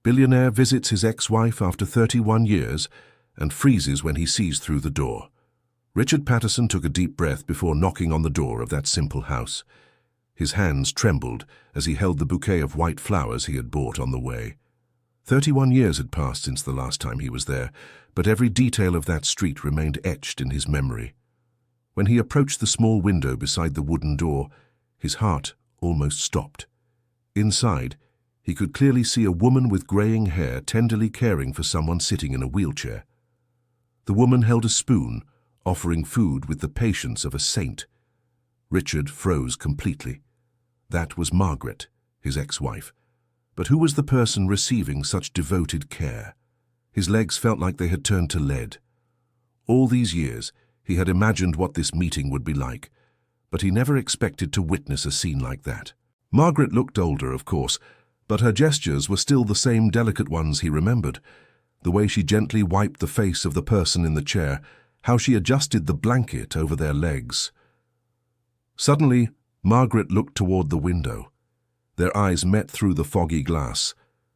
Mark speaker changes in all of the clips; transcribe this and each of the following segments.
Speaker 1: Billionaire visits his ex-wife after 31 years and freezes when he sees through the door. Richard Patterson took a deep breath before knocking on the door of that simple house. His hands trembled as he held the bouquet of white flowers he had bought on the way. 31 years had passed since the last time he was there, but every detail of that street remained etched in his memory. When he approached the small window beside the wooden door, his heart almost stopped. Inside, he could clearly see a woman with graying hair tenderly caring for someone sitting in a wheelchair. The woman held a spoon, offering food with the patience of a saint. Richard froze completely. That was Margaret, his ex-wife. But who was the person receiving such devoted care? His legs felt like they had turned to lead. All these years, he had imagined what this meeting would be like, but he never expected to witness a scene like that. Margaret looked older, of course, but her gestures were still the same delicate ones he remembered. The way she gently wiped the face of the person in the chair, how she adjusted the blanket over their legs. Suddenly, Margaret looked toward the window. Their eyes met through the foggy glass.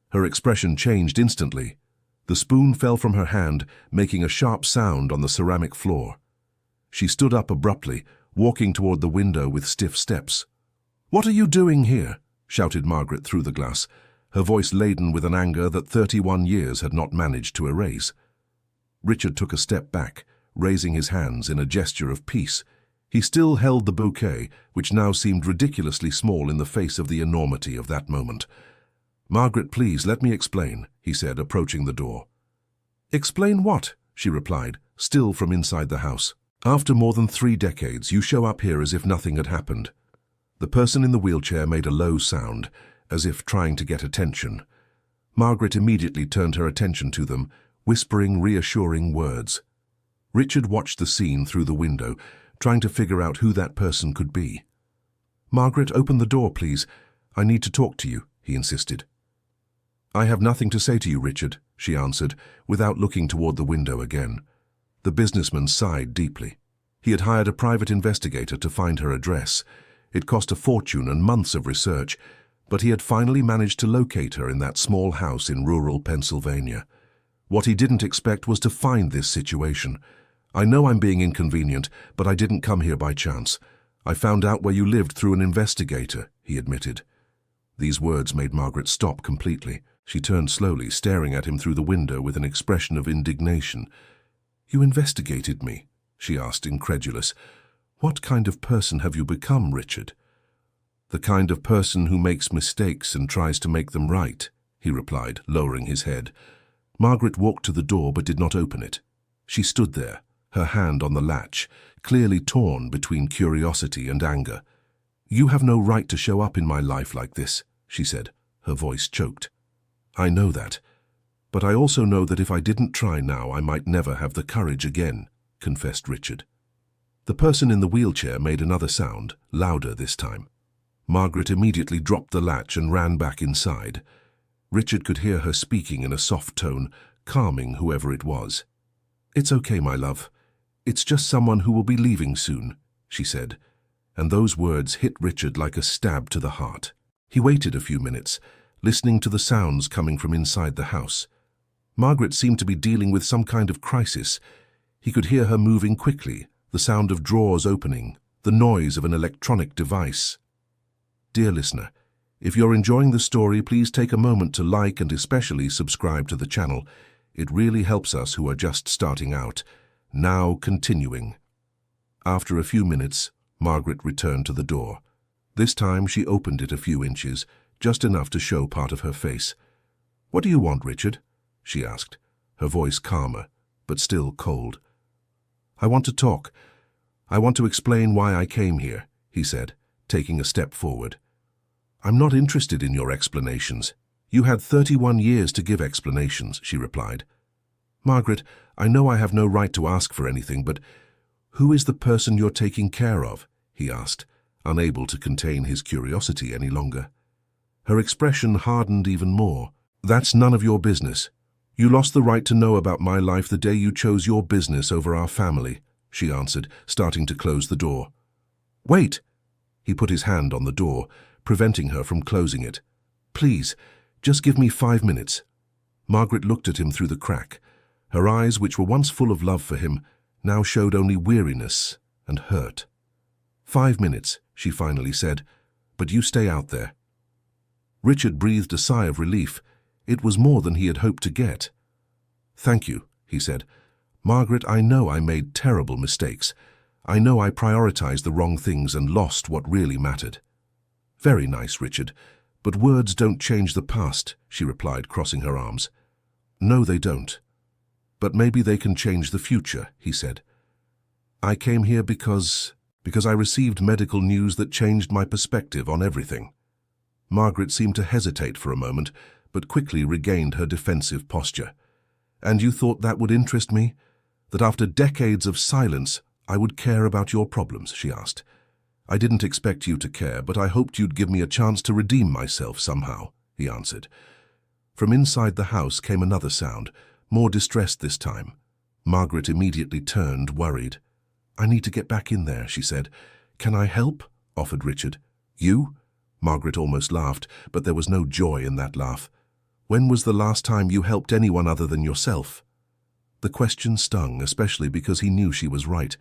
Speaker 1: Her expression changed instantly. The spoon fell from her hand, making a sharp sound on the ceramic floor. She stood up abruptly, walking toward the window with stiff steps. "What are you doing here?" shouted Margaret through the glass, her voice laden with an anger that 31 years had not managed to erase. Richard took a step back, raising his hands in a gesture of peace. He still held the bouquet, which now seemed ridiculously small in the face of the enormity of that moment. "Margaret, please, let me explain," he said, approaching the door. "Explain what?" she replied, still from inside the house. "After more than 3 decades, you show up here as if nothing had happened." The person in the wheelchair made a low sound, as if trying to get attention. Margaret immediately turned her attention to them, whispering reassuring words. Richard watched the scene through the window, trying to figure out who that person could be. "Margaret, open the door, please. I need to talk to you," he insisted. "I have nothing to say to you, Richard," she answered, without looking toward the window again. The businessman sighed deeply. He had hired a private investigator to find her address. It cost a fortune and months of research, but he had finally managed to locate her in that small house in rural Pennsylvania. What he didn't expect was to find this situation. "I know I'm being inconvenient, but I didn't come here by chance. I found out where you lived through an investigator," he admitted. These words made Margaret stop completely. She turned slowly, staring at him through the window with an expression of indignation. "You investigated me?" she asked, incredulous. "What kind of person have you become, Richard?" "The kind of person who makes mistakes and tries to make them right," he replied, lowering his head. Margaret walked to the door but did not open it. She stood there, her hand on the latch, clearly torn between curiosity and anger. "You have no right to show up in my life like this," she said, her voice choked. "I know that, but I also know that if I didn't try now, I might never have the courage again," confessed Richard. The person in the wheelchair made another sound, louder this time. Margaret immediately dropped the latch and ran back inside. Richard could hear her speaking in a soft tone, calming whoever it was. "It's okay, my love. It's just someone who will be leaving soon," she said, and those words hit Richard like a stab to the heart. He waited a few minutes, listening to the sounds coming from inside the house. Margaret seemed to be dealing with some kind of crisis. He could hear her moving quickly, the sound of drawers opening, the noise of an electronic device. Dear listener, if you're enjoying the story, please take a moment to like and especially subscribe to the channel. It really helps us who are just starting out. Now continuing. After a few minutes, Margaret returned to the door. This time she opened it a few inches, just enough to show part of her face. "What do you want, Richard?" she asked, her voice calmer, but still cold. "I want to talk. I want to explain why I came here," he said, taking a step forward. "I'm not interested in your explanations. You had 31 years to give explanations," she replied. "Margaret, I know I have no right to ask for anything, but who is the person you're taking care of?" he asked, unable to contain his curiosity any longer. Her expression hardened even more. "That's none of your business. You lost the right to know about my life the day you chose your business over our family," she answered, starting to close the door. "Wait!" He put his hand on the door, preventing her from closing it. "Please, just give me 5 minutes. Margaret looked at him through the crack. Her eyes, which were once full of love for him, now showed only weariness and hurt. 5 minutes, she finally said, but you stay out there. Richard breathed a sigh of relief. It was more than he had hoped to get. Thank you, he said. Margaret, I know I made terrible mistakes. I know I prioritized the wrong things and lost what really mattered. Very nice, Richard, but words don't change the past, she replied, crossing her arms. No, they don't. But maybe they can change the future, he said. I came here because I received medical news that changed my perspective on everything. Margaret seemed to hesitate for a moment, but quickly regained her defensive posture. And you thought that would interest me? That after decades of silence, I would care about your problems, she asked. I didn't expect you to care, but I hoped you'd give me a chance to redeem myself somehow, he answered. From inside the house came another sound, more distressed this time. Margaret immediately turned, worried. I need to get back in there, she said. Can I help? Offered Richard. You? Margaret almost laughed, but there was no joy in that laugh. When was the last time you helped anyone other than yourself? The question stung, especially because he knew she was right.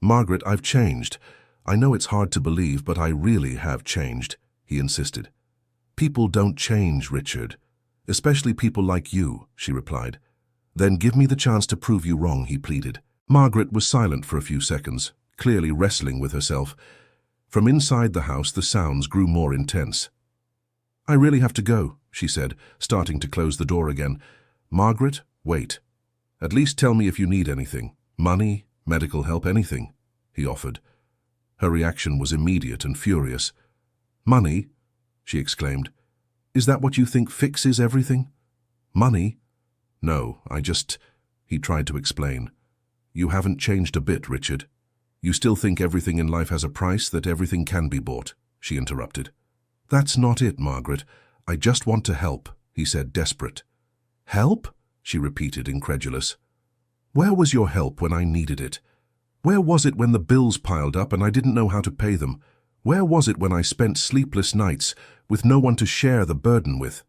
Speaker 1: Margaret, I've changed. I know it's hard to believe, but I really have changed, he insisted. People don't change, Richard. Especially people like you, she replied. Then give me the chance to prove you wrong, he pleaded. Margaret was silent for a few seconds, clearly wrestling with herself. From inside the house, the sounds grew more intense. I really have to go, she said, starting to close the door again. Margaret, wait. At least tell me if you need anything. Money, medical help, anything, he offered. Her reaction was immediate and furious. Money? She exclaimed. Is that what you think fixes everything? Money? No, he tried to explain. You haven't changed a bit, Richard. You still think everything in life has a price, that everything can be bought, she interrupted. That's not it, Margaret. I just want to help, he said, desperate. Help? She repeated, incredulous. Where was your help when I needed it? Where was it when the bills piled up and I didn't know how to pay them? Where was it when I spent sleepless nights with no one to share the burden with?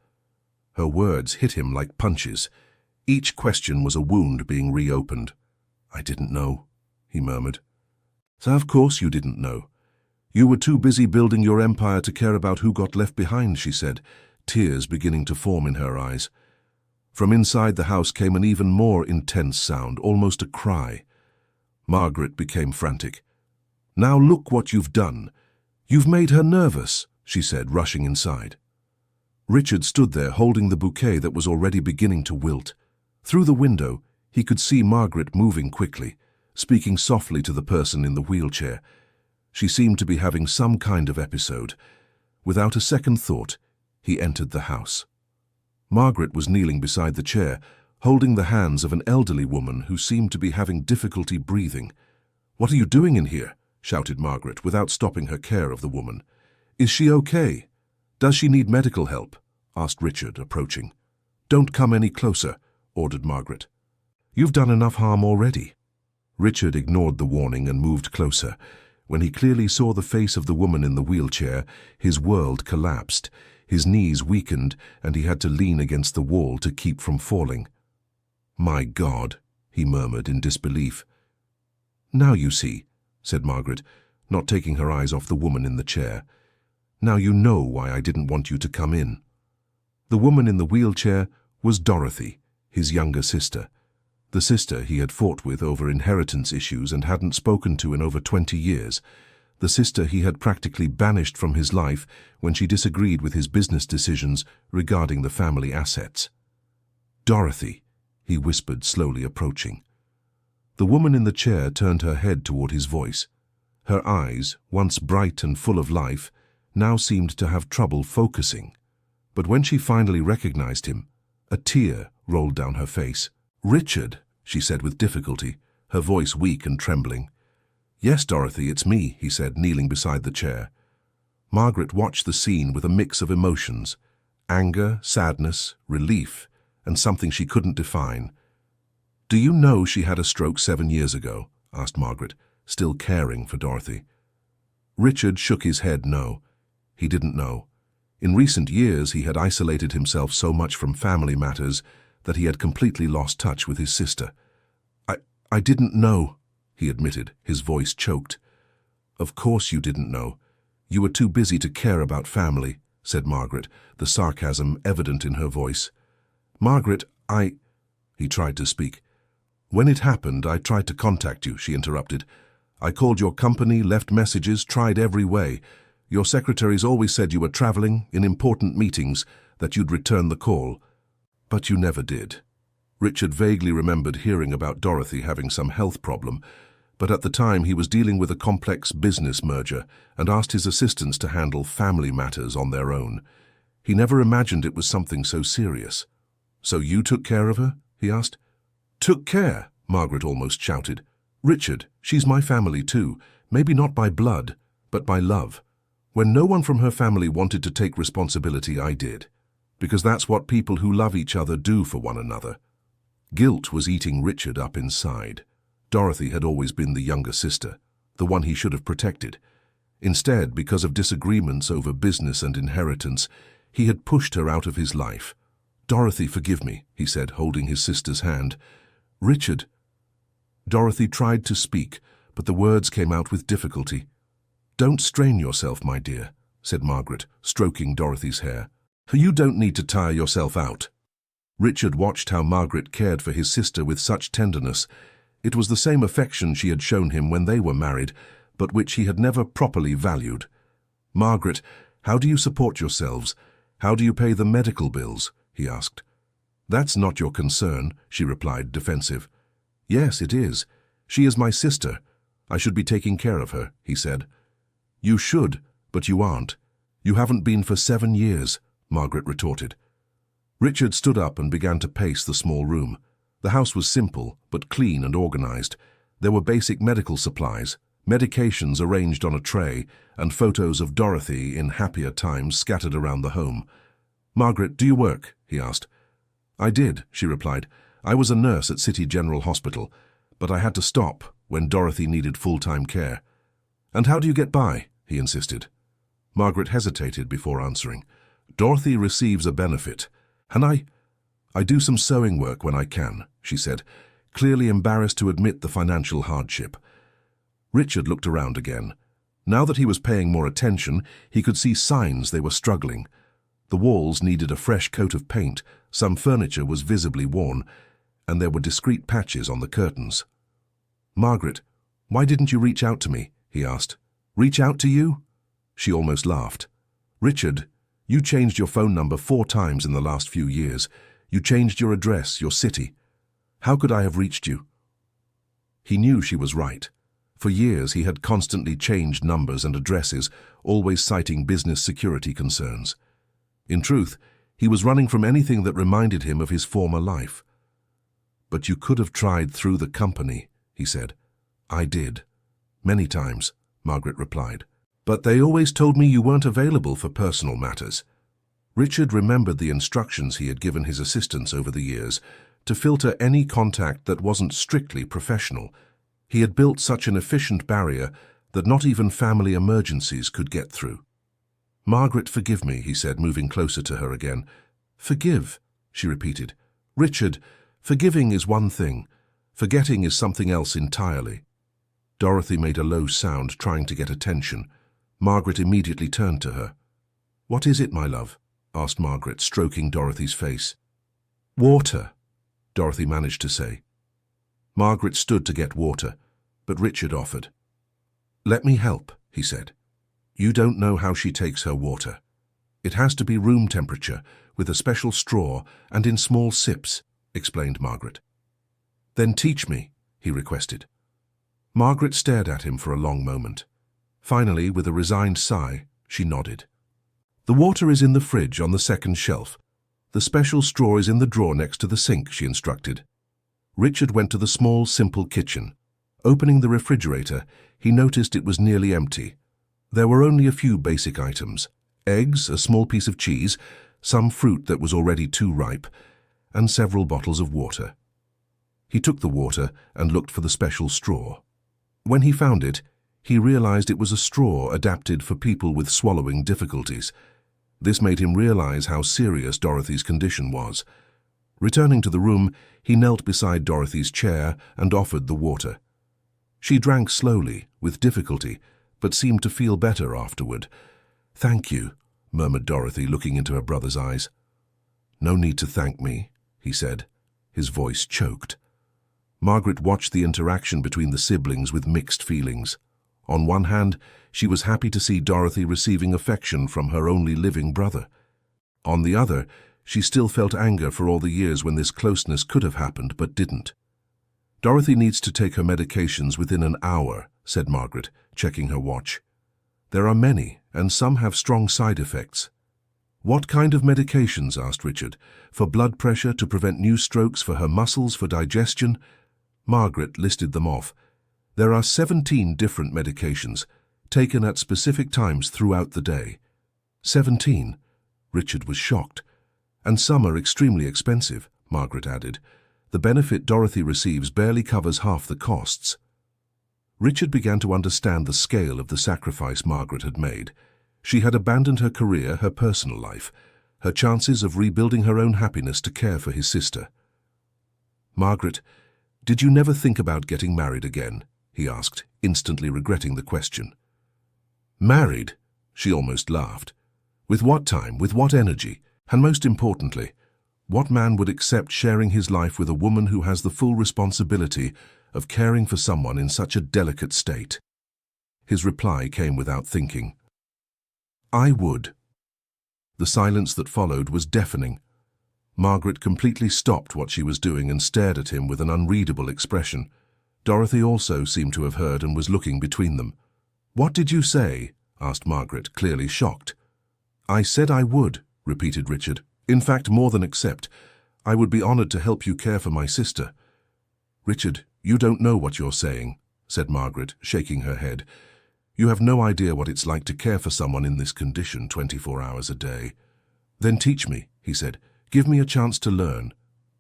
Speaker 1: Her words hit him like punches. Each question was a wound being reopened. I didn't know, he murmured. So of course you didn't know. You were too busy building your empire to care about who got left behind, she said, tears beginning to form in her eyes. From inside the house came an even more intense sound, almost a cry. Margaret became frantic. Now look what you've done. You've made her nervous, she said, rushing inside. Richard stood there holding the bouquet that was already beginning to wilt. Through the window, he could see Margaret moving quickly, speaking softly to the person in the wheelchair. She seemed to be having some kind of episode. Without a second thought, he entered the house. Margaret was kneeling beside the chair, holding the hands of an elderly woman who seemed to be having difficulty breathing. What are you doing in here? Shouted Margaret, without stopping her care of the woman. Is she okay? Does she need medical help? Asked Richard, approaching. Don't come any closer, ordered Margaret. You've done enough harm already. Richard ignored the warning and moved closer. When he clearly saw the face of the woman in the wheelchair, his world collapsed. His knees weakened, and he had to lean against the wall to keep from falling. My God, he murmured in disbelief. Now you see, said Margaret, not taking her eyes off the woman in the chair. Now you know why I didn't want you to come in. The woman in the wheelchair was Dorothy, his younger sister. The sister he had fought with over inheritance issues and hadn't spoken to in over 20 years. The sister he had practically banished from his life when she disagreed with his business decisions regarding the family assets. Dorothy, he whispered, slowly approaching. The woman in the chair turned her head toward his voice. Her eyes, once bright and full of life, now seemed to have trouble focusing. But when she finally recognized him, a tear rolled down her face. Richard, she said with difficulty, her voice weak and trembling. Yes, Dorothy, it's me, he said, kneeling beside the chair. Margaret watched the scene with a mix of emotions, anger, sadness, relief, and something she couldn't define. Do you know she had a stroke 7 years ago? Asked Margaret, still caring for Dorothy. Richard shook his head no. He didn't know. In recent years he had isolated himself so much from family matters that he had completely lost touch with his sister. I didn't know," he admitted, his voice choked. "Of course you didn't know. You were too busy to care about family," said Margaret, the sarcasm evident in her voice. "Margaret, He tried to speak. "When it happened, I tried to contact you," she interrupted. "I called your company, left messages, tried every way. Your secretaries always said you were traveling, in important meetings, that you'd return the call. But you never did." Richard vaguely remembered hearing about Dorothy having some health problem, but at the time he was dealing with a complex business merger and asked his assistants to handle family matters on their own. He never imagined it was something so serious. "So you took care of her?" he asked. "Took care?" Margaret almost shouted. "Richard, she's my family too, maybe not by blood, but by love. When no one from her family wanted to take responsibility, I did. Because that's what people who love each other do for one another." Guilt was eating Richard up inside. Dorothy had always been the younger sister, the one he should have protected. Instead, because of disagreements over business and inheritance, he had pushed her out of his life. "Dorothy, forgive me," he said, holding his sister's hand. "Richard." Dorothy tried to speak, but the words came out with difficulty. "Don't strain yourself, my dear," said Margaret, stroking Dorothy's hair. "You don't need to tire yourself out." Richard watched how Margaret cared for his sister with such tenderness. It was the same affection she had shown him when they were married, but which he had never properly valued. "Margaret, how do you support yourselves? How do you pay the medical bills?" he asked. "That's not your concern," she replied, defensive. "Yes, it is. She is my sister. I should be taking care of her," he said. "You should, but you aren't. You haven't been for 7 years," Margaret retorted. Richard stood up and began to pace the small room. The house was simple, but clean and organized. There were basic medical supplies, medications arranged on a tray, and photos of Dorothy in happier times scattered around the home. "Margaret, do you work?" he asked. "I did," she replied. "I was a nurse at City General Hospital, but I had to stop when Dorothy needed full-time care." "And how do you get by?" he insisted. Margaret hesitated before answering. "Dorothy receives a benefit, and I do some sewing work when I can," she said, clearly embarrassed to admit the financial hardship. Richard looked around again. Now that he was paying more attention, he could see signs they were struggling. The walls needed a fresh coat of paint, some furniture was visibly worn, and there were discreet patches on the curtains. "Margaret, why didn't you reach out to me?" he asked. "Reach out to you?" She almost laughed. "Richard, you changed your phone number 4 times in the last few years. You changed your address, your city. How could I have reached you?" He knew she was right. For years he had constantly changed numbers and addresses, always citing business security concerns. In truth, he was running from anything that reminded him of his former life. "But you could have tried through the company," he said. "I did. Many times," Margaret replied. "But they always told me you weren't available for personal matters." Richard remembered the instructions he had given his assistants over the years to filter any contact that wasn't strictly professional. He had built such an efficient barrier that not even family emergencies could get through. "Margaret, forgive me," he said, moving closer to her again. "Forgive," she repeated. "Richard, forgiving is one thing. Forgetting is something else entirely." Dorothy made a low sound, trying to get attention. Margaret immediately turned to her. "What is it, my love?" asked Margaret, stroking Dorothy's face. "Water," Dorothy managed to say. Margaret stood to get water, but Richard offered. "Let me help," he said. "You don't know how she takes her water. It has to be room temperature, with a special straw and in small sips," explained Margaret. "Then teach me," he requested. Margaret stared at him for a long moment. Finally, with a resigned sigh, she nodded. "The water is in the fridge on the second shelf. The special straw is in the drawer next to the sink," she instructed. Richard went to the small, simple kitchen. Opening the refrigerator, he noticed it was nearly empty. There were only a few basic items: eggs, a small piece of cheese, some fruit that was already too ripe, and several bottles of water. He took the water and looked for the special straw. When he found it, he realized it was a straw adapted for people with swallowing difficulties. This made him realize how serious Dorothy's condition was. Returning to the room, he knelt beside Dorothy's chair and offered the water. She drank slowly, with difficulty, but seemed to feel better afterward. "Thank you," murmured Dorothy, looking into her brother's eyes. "No need to thank me," he said. His voice choked. Margaret watched the interaction between the siblings with mixed feelings. On one hand, she was happy to see Dorothy receiving affection from her only living brother. On the other, she still felt anger for all the years when this closeness could have happened but didn't. "Dorothy needs to take her medications within an hour," said Margaret, checking her watch. "There are many, and some have strong side effects." "What kind of medications?" asked Richard. "For blood pressure, to prevent new strokes, for her muscles, for digestion?" Margaret listed them off. "There are 17 different medications, taken at specific times throughout the day." 17? Richard was shocked. "And some are extremely expensive," Margaret added. "The benefit Dorothy receives barely covers half the costs." Richard began to understand the scale of the sacrifice Margaret had made. She had abandoned her career, her personal life, her chances of rebuilding her own happiness to care for his sister. "Margaret, did you never think about getting married again?" he asked, instantly regretting the question. "Married?" She almost laughed. "With what time, with what energy? And most importantly, what man would accept sharing his life with a woman who has the full responsibility of caring for someone in such a delicate state?" His reply came without thinking. "I would." The silence that followed was deafening. Margaret completely stopped what she was doing and stared at him with an unreadable expression. Dorothy also seemed to have heard and was looking between them. "What did you say?" asked Margaret, clearly shocked. "I said I would," repeated Richard. "In fact, more than accept. I would be honored to help you care for my sister." "Richard, you don't know what you're saying," said Margaret, shaking her head. "You have no idea what it's like to care for someone in this condition 24 hours a day." "Then teach me," he said. "Give me a chance to learn."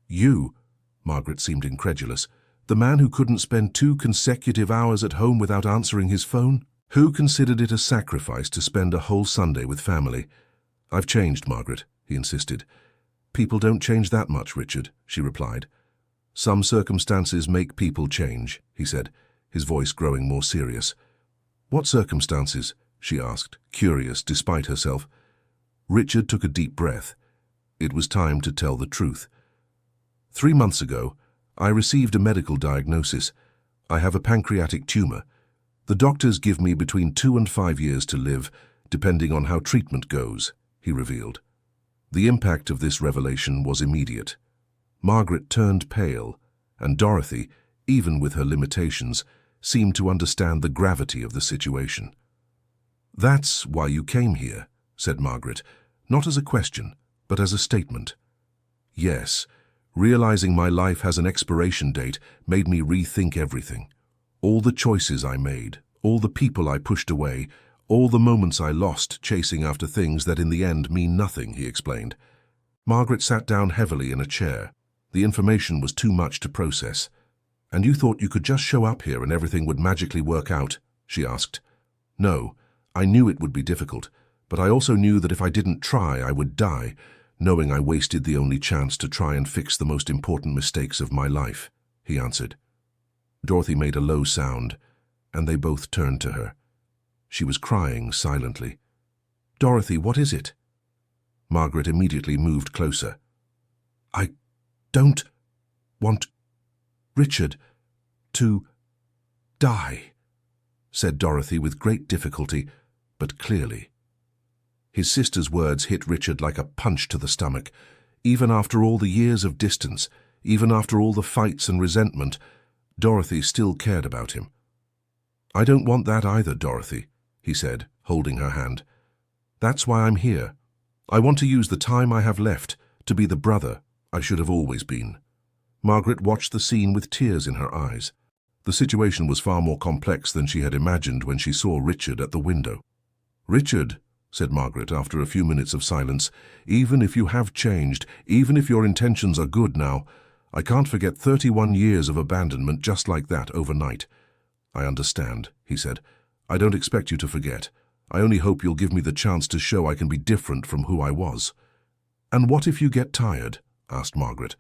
Speaker 1: "You?" Margaret seemed incredulous. "The man who couldn't spend 2 consecutive hours at home without answering his phone? Who considered it a sacrifice to spend a whole Sunday with family?" "I've changed, Margaret," he insisted. "People don't change that much, Richard," she replied. "Some circumstances make people change," he said, his voice growing more serious. "What circumstances?" she asked, curious despite herself. Richard took a deep breath. It was time to tell the truth. 3 months ago, I received a medical diagnosis. I have a pancreatic tumor. The doctors give me between 2 and 5 years to live, depending on how treatment goes," he revealed. The impact of this revelation was immediate. Margaret turned pale, and Dorothy, even with her limitations, seemed to understand the gravity of the situation. "That's why you came here," said Margaret, not as a question, but as a statement. "Yes, realizing my life has an expiration date made me rethink everything. All the choices I made, all the people I pushed away, all the moments I lost chasing after things that in the end mean nothing," he explained. Margaret sat down heavily in a chair. The information was too much to process. "And you thought you could just show up here and everything would magically work out?" she asked. "No, I knew it would be difficult, but I also knew that if I didn't try, I would die, knowing I wasted the only chance to try and fix the most important mistakes of my life," he answered. Dorothy made a low sound, and they both turned to her. She was crying silently. "Dorothy, what is it?" Margaret immediately moved closer. "I don't want Richard to die," said Dorothy with great difficulty, but clearly. His sister's words hit Richard like a punch to the stomach. Even after all the years of distance, even after all the fights and resentment, Dorothy still cared about him. "I don't want that either, Dorothy," he said, holding her hand. "That's why I'm here. I want to use the time I have left to be the brother I should have always been." Margaret watched the scene with tears in her eyes. The situation was far more complex than she had imagined when she saw Richard at the window. "Richard," said Margaret after a few minutes of silence, "even if you have changed, even if your intentions are good now, I can't forget 31 years of abandonment just like that overnight." "I understand," he said. "I don't expect you to forget. I only hope you'll give me the chance to show I can be different from who I was." "And what if you get tired?" asked Margaret.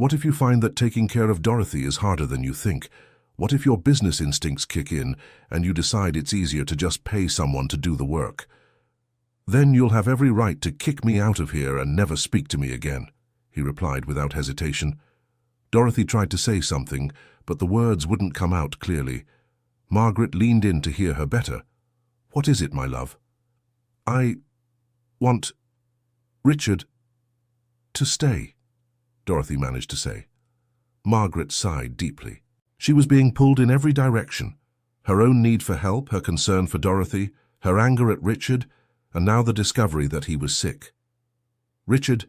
Speaker 1: What if you find that taking care of Dorothy is harder than you think? What if your business instincts kick in and you decide it's easier to just pay someone to do the work? Then you'll have every right to kick me out of here and never speak to me again, he replied without hesitation. Dorothy tried to say something, but the words wouldn't come out clearly. Margaret leaned in to hear her better. What is it, my love? I want Richard to stay, Dorothy managed to say. Margaret sighed deeply. She was being pulled in every direction. Her own need for help, her concern for Dorothy, her anger at Richard, and now the discovery that he was sick. Richard,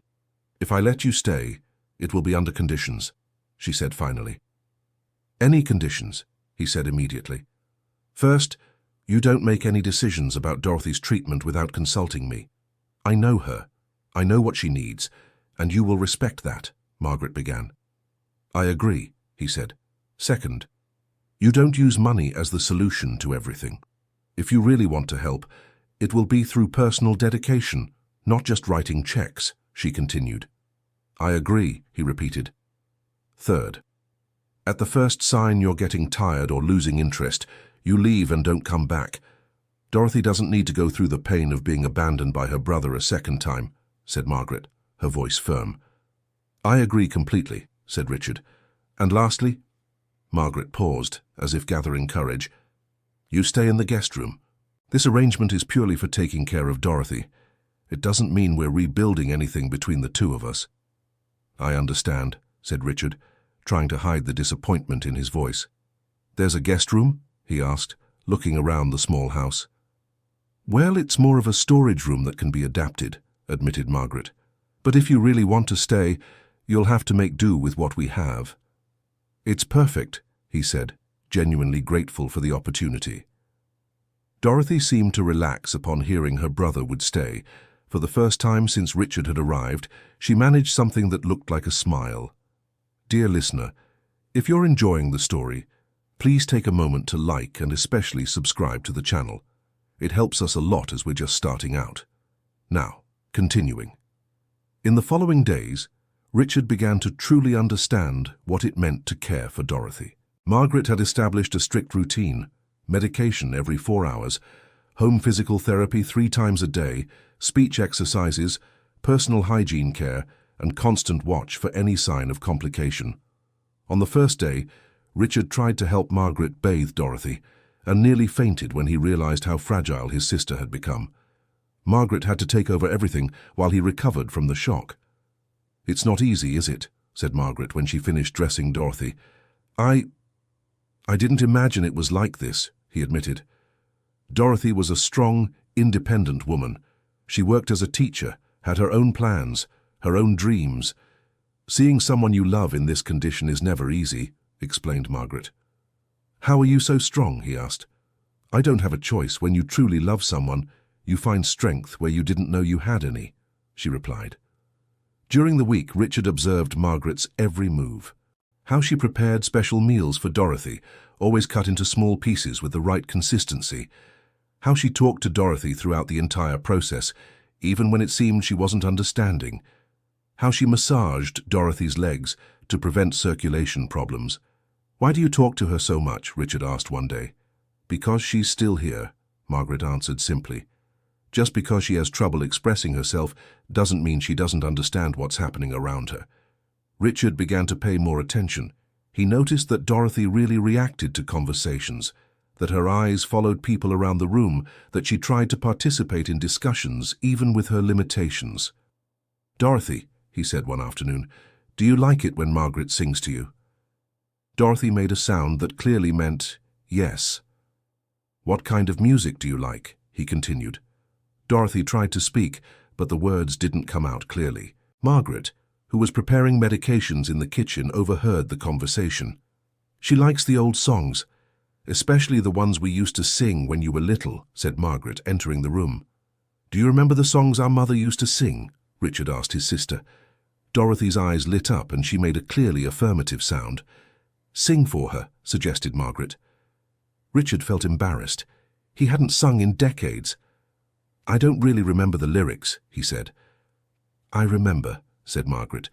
Speaker 1: if I let you stay, it will be under conditions, she said finally. Any conditions, he said immediately. First, you don't make any decisions about Dorothy's treatment without consulting me. I know her. I know what she needs, and you will respect that, Margaret began. I agree, he said. Second, you don't use money as the solution to everything. If you really want to help, it will be through personal dedication, not just writing checks, she continued. I agree, he repeated. Third, at the first sign you're getting tired or losing interest, you leave and don't come back. Dorothy doesn't need to go through the pain of being abandoned by her brother a second time, said Margaret, her voice firm. I agree completely, said Richard. And lastly, Margaret paused, as if gathering courage. You stay in the guest room. This arrangement is purely for taking care of Dorothy. It doesn't mean we're rebuilding anything between the two of us. I understand, said Richard, trying to hide the disappointment in his voice. There's a guest room? He asked, looking around the small house. Well, it's more of a storage room that can be adapted, admitted Margaret. But if you really want to stay, you'll have to make do with what we have. It's perfect, he said, genuinely grateful for the opportunity. Dorothy seemed to relax upon hearing her brother would stay. For the first time since Richard had arrived, she managed something that looked like a smile. Dear listener, if you're enjoying the story, please take a moment to like and especially subscribe to the channel. It helps us a lot as we're just starting out. Now, continuing. In the following days, Richard began to truly understand what it meant to care for Dorothy. Margaret had established a strict routine, medication every 4 hours, home physical therapy 3 times a day, speech exercises, personal hygiene care, and constant watch for any sign of complication. On the first day, Richard tried to help Margaret bathe Dorothy, and nearly fainted when he realized how fragile his sister had become. Margaret had to take over everything while he recovered from the shock. It's not easy, is it? Said Margaret when she finished dressing Dorothy. I didn't imagine it was like this, he admitted. Dorothy was a strong, independent woman. She worked as a teacher, had her own plans, her own dreams. Seeing someone you love in this condition is never easy, explained Margaret. How are you so strong? He asked. I don't have a choice. When you truly love someone, you find strength where you didn't know you had any, she replied. During the week, Richard observed Margaret's every move. How she prepared special meals for Dorothy, always cut into small pieces with the right consistency. How she talked to Dorothy throughout the entire process, even when it seemed she wasn't understanding. How she massaged Dorothy's legs to prevent circulation problems. Why do you talk to her so much? Richard asked one day. Because she's still here, Margaret answered simply. Just because she has trouble expressing herself doesn't mean she doesn't understand what's happening around her. Richard began to pay more attention. He noticed that Dorothy really reacted to conversations, that her eyes followed people around the room, that she tried to participate in discussions even with her limitations. Dorothy, he said one afternoon, do you like it when Margaret sings to you? Dorothy made a sound that clearly meant yes. What kind of music do you like? He continued. Dorothy tried to speak, but the words didn't come out clearly. Margaret, who was preparing medications in the kitchen, overheard the conversation. She likes the old songs, especially the ones we used to sing when you were little, said Margaret, entering the room. Do you remember the songs our mother used to sing? Richard asked his sister. Dorothy's eyes lit up and she made a clearly affirmative sound. Sing for her, suggested Margaret. Richard felt embarrassed. He hadn't sung in decades. I don't really remember the lyrics, he said. I remember, said Margaret.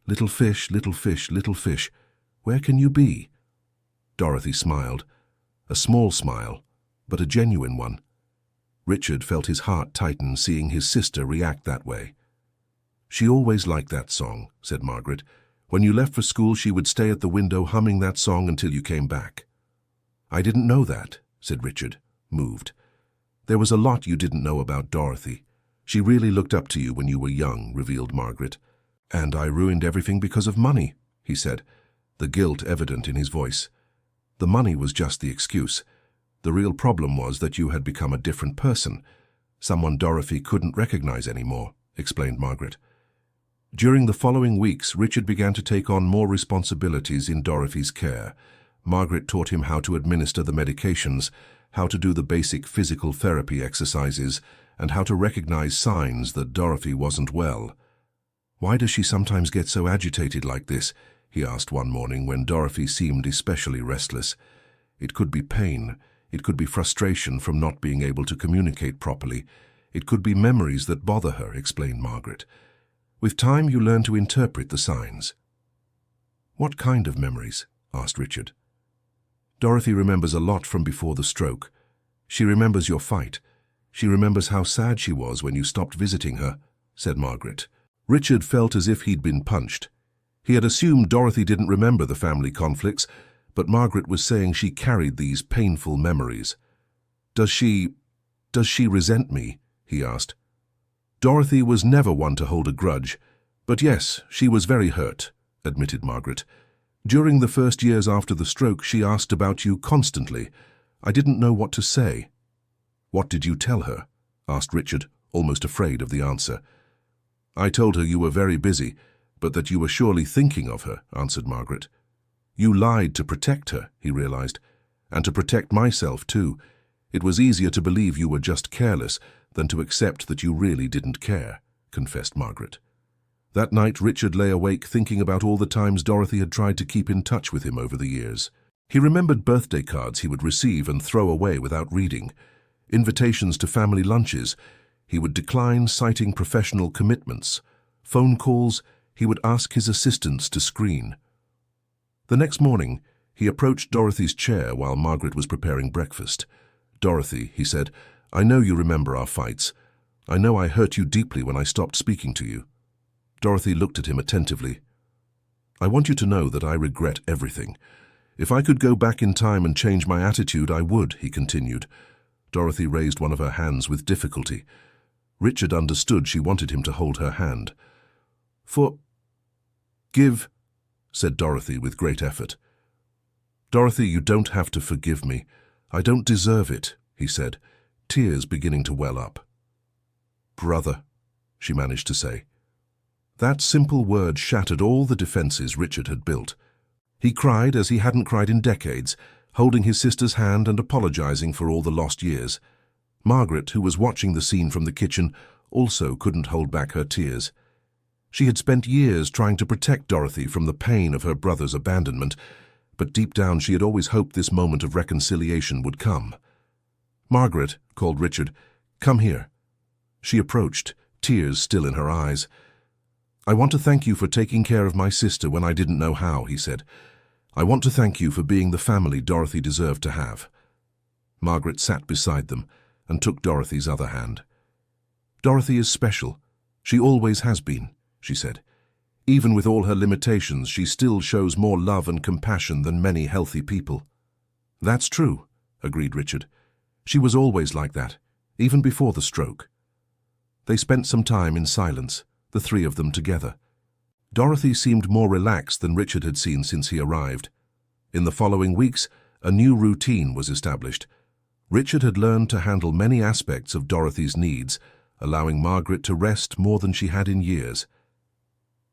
Speaker 1: Little fish, little fish, little fish, where can you be?" Dorothy smiled. A small smile, but a genuine one. Richard felt his heart tighten seeing his sister react that way. "She always liked that song," said Margaret. "When you left for school, she would stay at the window humming that song until you came back." "I didn't know that," said Richard, moved. "There was a lot you didn't know about Dorothy. She really looked up to you when you were young," revealed Margaret. "And I ruined everything because of money," he said, the guilt evident in his voice. "The money was just the excuse. The real problem was that you had become a different person, someone Dorothy couldn't recognize anymore," explained Margaret. During the following weeks, Richard began to take on more responsibilities in Dorothy's care. Margaret taught him how to administer the medications, how to do the basic physical therapy exercises, and how to recognize signs that Dorothy wasn't well. "Why does she sometimes get so agitated like this?" he asked one morning when Dorothy seemed especially restless. "It could be pain. It could be frustration from not being able to communicate properly. It could be memories that bother her," explained Margaret. "With time, you learn to interpret the signs." "What kind of memories?" asked Richard. "Dorothy remembers a lot from before the stroke. She remembers your fight. She remembers how sad she was when you stopped visiting her," said Margaret. Richard felt as if he'd been punched. He had assumed Dorothy didn't remember the family conflicts, but Margaret was saying she carried these painful memories. Does she resent me?" he asked. "Dorothy was never one to hold a grudge, but yes, she was very hurt," admitted Margaret. "During the first years after the stroke, she asked about you constantly. I didn't know what to say." "What did you tell her?" asked Richard, almost afraid of the answer. "I told her you were very busy, but that you were surely thinking of her," answered Margaret. "You lied to protect her," he realized, "and to protect myself too. It was easier to believe you were just careless than to accept that you really didn't care," confessed Margaret. That night, Richard lay awake thinking about all the times Dorothy had tried to keep in touch with him over the years. He remembered birthday cards he would receive and throw away without reading, invitations to family lunches he would decline, citing professional commitments, phone calls he would ask his assistants to screen. The next morning, he approached Dorothy's chair while Margaret was preparing breakfast. "Dorothy," he said, "I know you remember our fights. I know I hurt you deeply when I stopped speaking to you." Dorothy looked at him attentively. "I want you to know that I regret everything. If I could go back in time and change my attitude, I would," he continued. Dorothy raised one of her hands with difficulty. Richard understood she wanted him to hold her hand. "Forgive," said Dorothy with great effort. "Dorothy, you don't have to forgive me. I don't deserve it," he said, tears beginning to well up. "Brother," she managed to say. That simple word shattered all the defenses Richard had built. He cried as he hadn't cried in decades, holding his sister's hand and apologizing for all the lost years. Margaret, who was watching the scene from the kitchen, also couldn't hold back her tears. She had spent years trying to protect Dorothy from the pain of her brother's abandonment, but deep down she had always hoped this moment of reconciliation would come. "Margaret," called Richard, "come here." She approached, tears still in her eyes. "I want to thank you for taking care of my sister when I didn't know how," he said. "I want to thank you for being the family Dorothy deserved to have." Margaret sat beside them and took Dorothy's other hand. "Dorothy is special. She always has been," she said. "Even with all her limitations, she still shows more love and compassion than many healthy people." "That's true," agreed Richard. "She was always like that, even before the stroke." They spent some time in silence, the three of them together. Dorothy seemed more relaxed than Richard had seen since he arrived. In the following weeks, a new routine was established. Richard had learned to handle many aspects of Dorothy's needs, allowing Margaret to rest more than she had in years.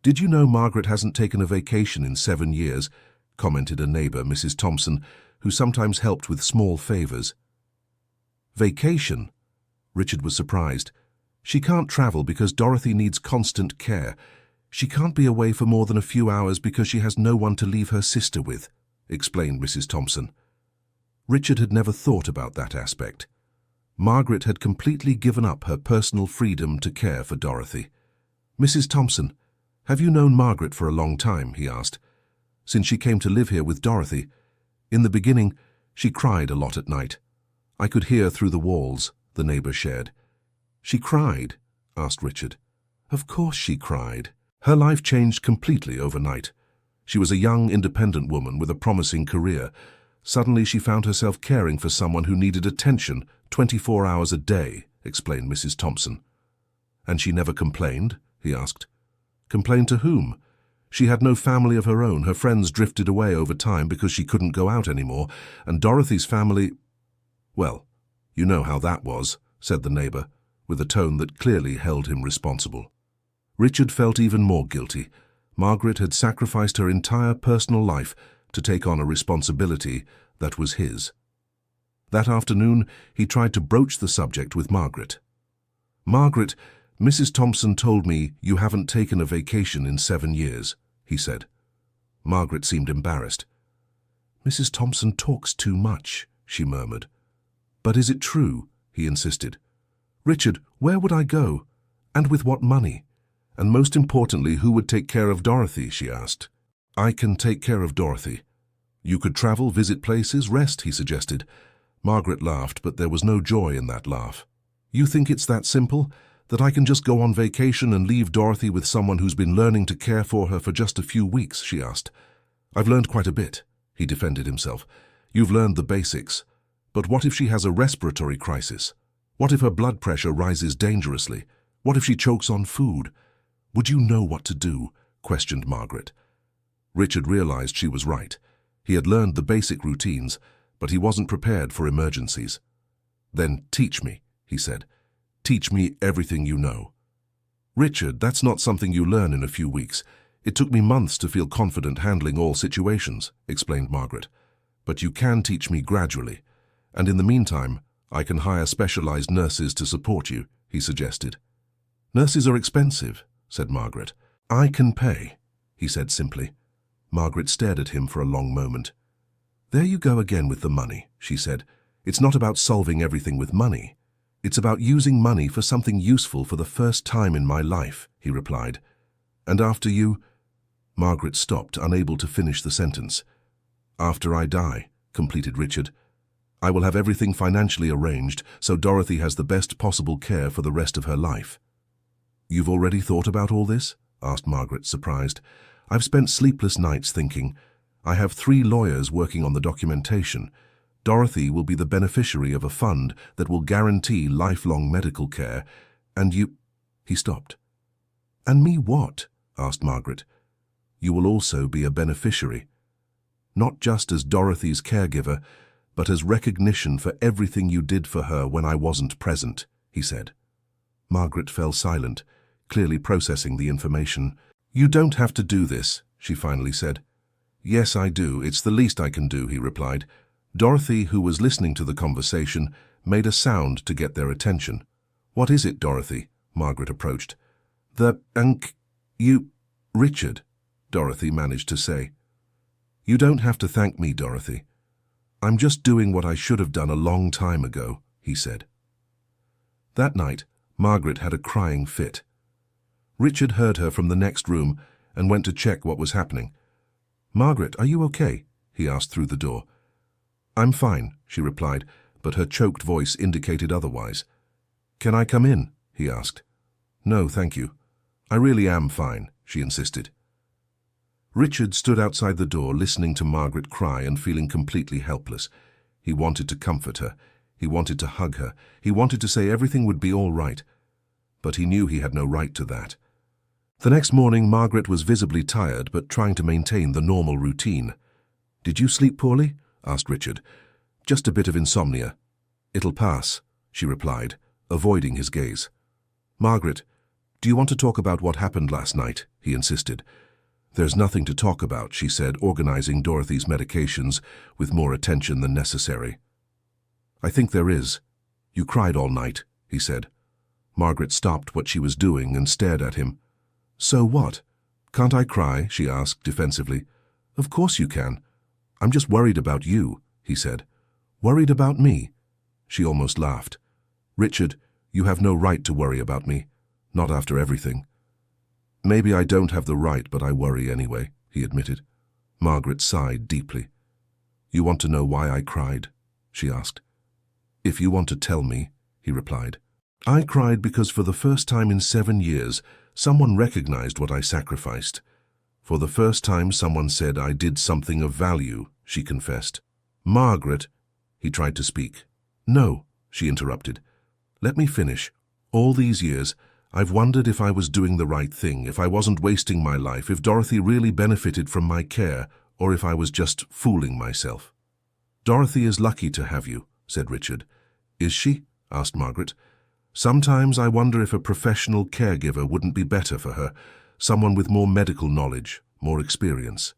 Speaker 1: "Did you know Margaret hasn't taken a vacation in 7 years?" commented a neighbor, Mrs. Thompson, who sometimes helped with small favors. "Vacation?" Richard was surprised. "She can't travel because Dorothy needs constant care. She can't be away for more than a few hours because she has no one to leave her sister with," explained Mrs. Thompson. Richard had never thought about that aspect. Margaret had completely given up her personal freedom to care for Dorothy. "Mrs. Thompson, "Have you known Margaret for a long time?" he asked. "Since she came to live here with Dorothy. In the beginning, she cried a lot at night. I could hear through the walls," the neighbor shared. "She cried?" asked Richard. "Of course she cried. Her life changed completely overnight. She was a young, independent woman with a promising career. Suddenly she found herself caring for someone who needed attention 24 hours a day," explained Mrs. Thompson. "And she never complained?" he asked. "Complained to whom?" "She had no family of her own. Her friends drifted away over time because she couldn't go out anymore, and Dorothy's family—" "Well, you know how that was," said the neighbor, with a tone that clearly held him responsible. Richard felt even more guilty. Margaret had sacrificed her entire personal life to take on a responsibility that was his. That afternoon, he tried to broach the subject with Margaret. "Margaret, Mrs. Thompson told me you haven't taken a vacation in 7 years, he said. Margaret seemed embarrassed. "Mrs. Thompson talks too much," she murmured. "But is it true?" he insisted. "Richard, where would I go? And with what money? And most importantly, who would take care of Dorothy?" she asked. "I can take care of Dorothy. You could travel, visit places, rest," he suggested. Margaret laughed, but there was no joy in that laugh. "You think it's that simple? That I can just go on vacation and leave Dorothy with someone who's been learning to care for her for just a few weeks?" she asked. "I've learned quite a bit," he defended himself. "You've learned the basics. But what if she has a respiratory crisis? What if her blood pressure rises dangerously? What if she chokes on food? Would you know what to do?" questioned Margaret. Richard realized she was right. He had learned the basic routines, but he wasn't prepared for emergencies. "Then teach me," he said. "Teach me everything you know." "Richard, that's not something you learn in a few weeks. It took me months to feel confident handling all situations," explained Margaret. "But you can teach me gradually. And in the meantime, I can hire specialized nurses to support you," he suggested. "Nurses are expensive," said Margaret. "I can pay," he said simply. Margaret stared at him for a long moment. "There you go again with the money," she said. "It's not about solving everything with money. It's about using money for something useful for the first time in my life," he replied. "And after you—" Margaret stopped, unable to finish the sentence. "After I die," completed Richard. "I will have everything financially arranged so Dorothy has the best possible care for the rest of her life." "You've already thought about all this?" asked Margaret, surprised. "I've spent sleepless nights thinking. I have 3 lawyers working on the documentation. Dorothy will be the beneficiary of a fund that will guarantee lifelong medical care, and you—" He stopped. "And me what?" asked Margaret. "You will also be a beneficiary. Not just as Dorothy's caregiver, but as recognition for everything you did for her when I wasn't present," he said. Margaret fell silent, clearly processing the information. "You don't have to do this," she finally said. "Yes, I do. It's the least I can do," he replied. Dorothy, who was listening to the conversation, made a sound to get their attention. "What is it, Dorothy?" Margaret approached. You... Richard," Dorothy managed to say. "You don't have to thank me, Dorothy. I'm just doing what I should have done a long time ago," he said. That night, Margaret had a crying fit. Richard heard her from the next room and went to check what was happening. "Margaret, are you okay?" he asked through the door. "I'm fine," she replied, but her choked voice indicated otherwise. "Can I come in?" he asked. "No, thank you. I really am fine," she insisted. Richard stood outside the door, listening to Margaret cry and feeling completely helpless. He wanted to comfort her. He wanted to hug her. He wanted to say everything would be all right. But he knew he had no right to that. The next morning, Margaret was visibly tired, but trying to maintain the normal routine. "Did you sleep poorly?" asked Richard. "Just a bit of insomnia." "It'll pass," she replied, avoiding his gaze. "Margaret, do you want to talk about what happened last night?" he insisted. "There's nothing to talk about," she said, organizing Dorothy's medications with more attention than necessary. "I think there is. You cried all night," he said. Margaret stopped what she was doing and stared at him. "So what? Can't I cry?" she asked defensively. "Of course you can. I'm just worried about you," he said. "Worried about me?" She almost laughed. "Richard, you have no right to worry about me. Not after everything." Maybe I don't have the right, but I worry anyway, he admitted. Margaret sighed deeply. You want to know why I cried? She asked. If you want to tell me, he replied. I cried because for the first time in 7 years, someone recognized what I sacrificed. For the first time, someone said I did something of value, she confessed. Margaret, he tried to speak. No, she interrupted. Let me finish. All these years, I've wondered if I was doing the right thing, if I wasn't wasting my life, if Dorothy really benefited from my care, or if I was just fooling myself. Dorothy is lucky to have you, said Richard. Is she? Asked Margaret. Sometimes I wonder if a professional caregiver wouldn't be better for her, someone with more medical knowledge, more experience.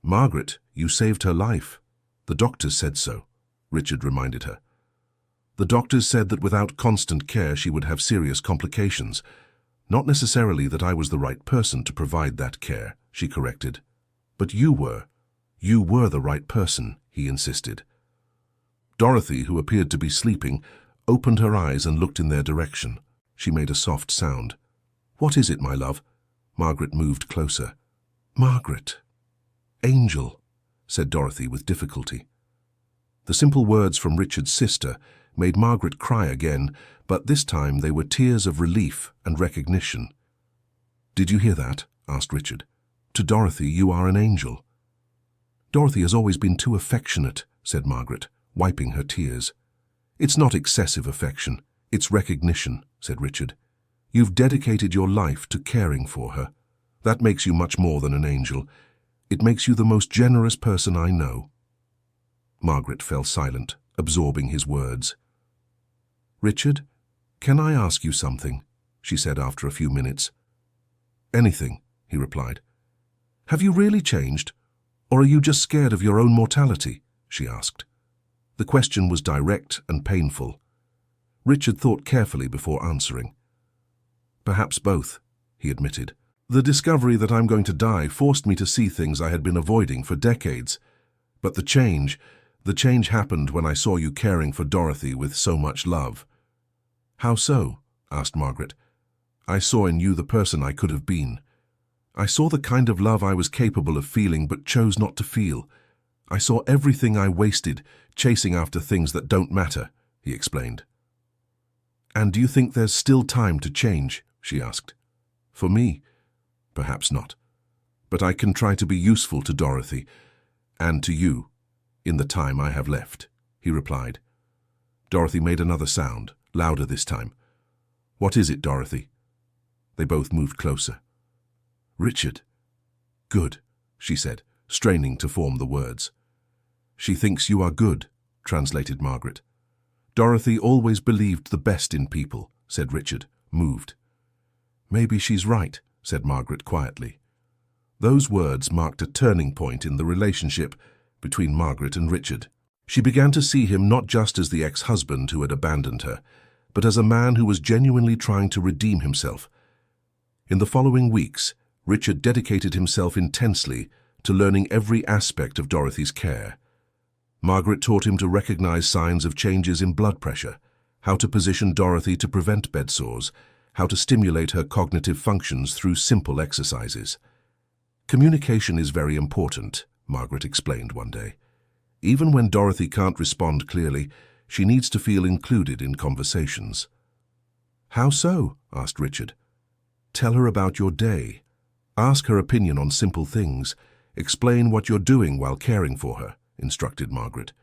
Speaker 1: Margaret, you saved her life. The doctors said so, Richard reminded her. The doctors said that without constant care she would have serious complications. Not necessarily that I was the right person to provide that care, she corrected. But you were. You were the right person, he insisted. Dorothy, who appeared to be sleeping, opened her eyes and looked in their direction. She made a soft sound. What is it, my love? Margaret moved closer. Margaret. Angel, said Dorothy with difficulty. The simple words from Richard's sister made Margaret cry again, but this time they were tears of relief and recognition. Did you hear that? Asked Richard. To Dorothy, you are an angel. Dorothy has always been too affectionate, said Margaret, wiping her tears. It's not excessive affection, it's recognition, said Richard. You've dedicated your life to caring for her. That makes you much more than an angel. It makes you the most generous person I know. Margaret fell silent, absorbing his words. Richard, can I ask you something? She said after a few minutes. Anything, he replied. Have you really changed? Or are you just scared of your own mortality? She asked. The question was direct and painful. Richard thought carefully before answering. Perhaps both, he admitted. The discovery that I'm going to die forced me to see things I had been avoiding for decades. But the change happened when I saw you caring for Dorothy with so much love. How so? Asked Margaret. I saw in you the person I could have been. I saw the kind of love I was capable of feeling but chose not to feel. I saw everything I wasted, chasing after things that don't matter, he explained. And do you think there's still time to change? She asked. For me, perhaps not. But I can try to be useful to Dorothy, and to you, in the time I have left, he replied. Dorothy made another sound, louder this time. What is it, Dorothy? They both moved closer. Richard. Good, she said, straining to form the words. She thinks you are good, translated Margaret. Dorothy always believed the best in people, said Richard, moved. Maybe she's right, said Margaret quietly. Those words marked a turning point in the relationship between Margaret and Richard. She began to see him not just as the ex-husband who had abandoned her, but as a man who was genuinely trying to redeem himself. In the following weeks, Richard dedicated himself intensely to learning every aspect of Dorothy's care. Margaret taught him to recognize signs of changes in blood pressure, how to position Dorothy to prevent bed sores, how to stimulate her cognitive functions through simple exercises. Communication is very important, Margaret explained one day. Even when Dorothy can't respond clearly, she needs to feel included in conversations. How so? Asked Richard. Tell her about your day. Ask her opinion on simple things. Explain what you're doing while caring for her, instructed Margaret.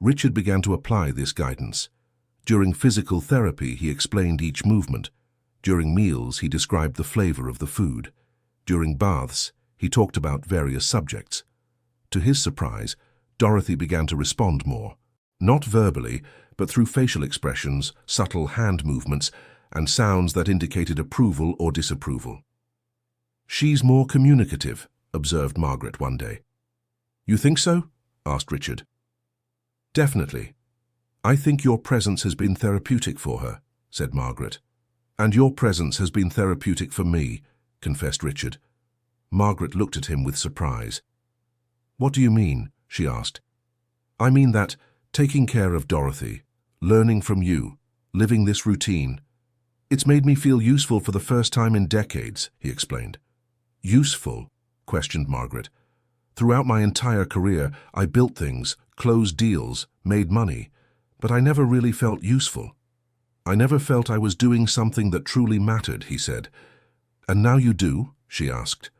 Speaker 1: Richard began to apply this guidance. During physical therapy, he explained each movement. During meals, he described the flavor of the food. During baths, he talked about various subjects. To his surprise, Dorothy began to respond more. Not verbally, but through facial expressions, subtle hand movements, and sounds that indicated approval or disapproval. She's more communicative, observed Margaret one day. You think so? Asked Richard. Definitely. I think your presence has been therapeutic for her, said Margaret. And your presence has been therapeutic for me, confessed Richard. Margaret looked at him with surprise. What do you mean? She asked. I mean that, taking care of Dorothy, learning from you, living this routine, It's made me feel useful for the first time in decades, he explained. Useful? Questioned Margaret. Throughout my entire career, I built things, closed deals, made money, but I never really felt useful. I never felt I was doing something that truly mattered, he said. And now you do? She asked.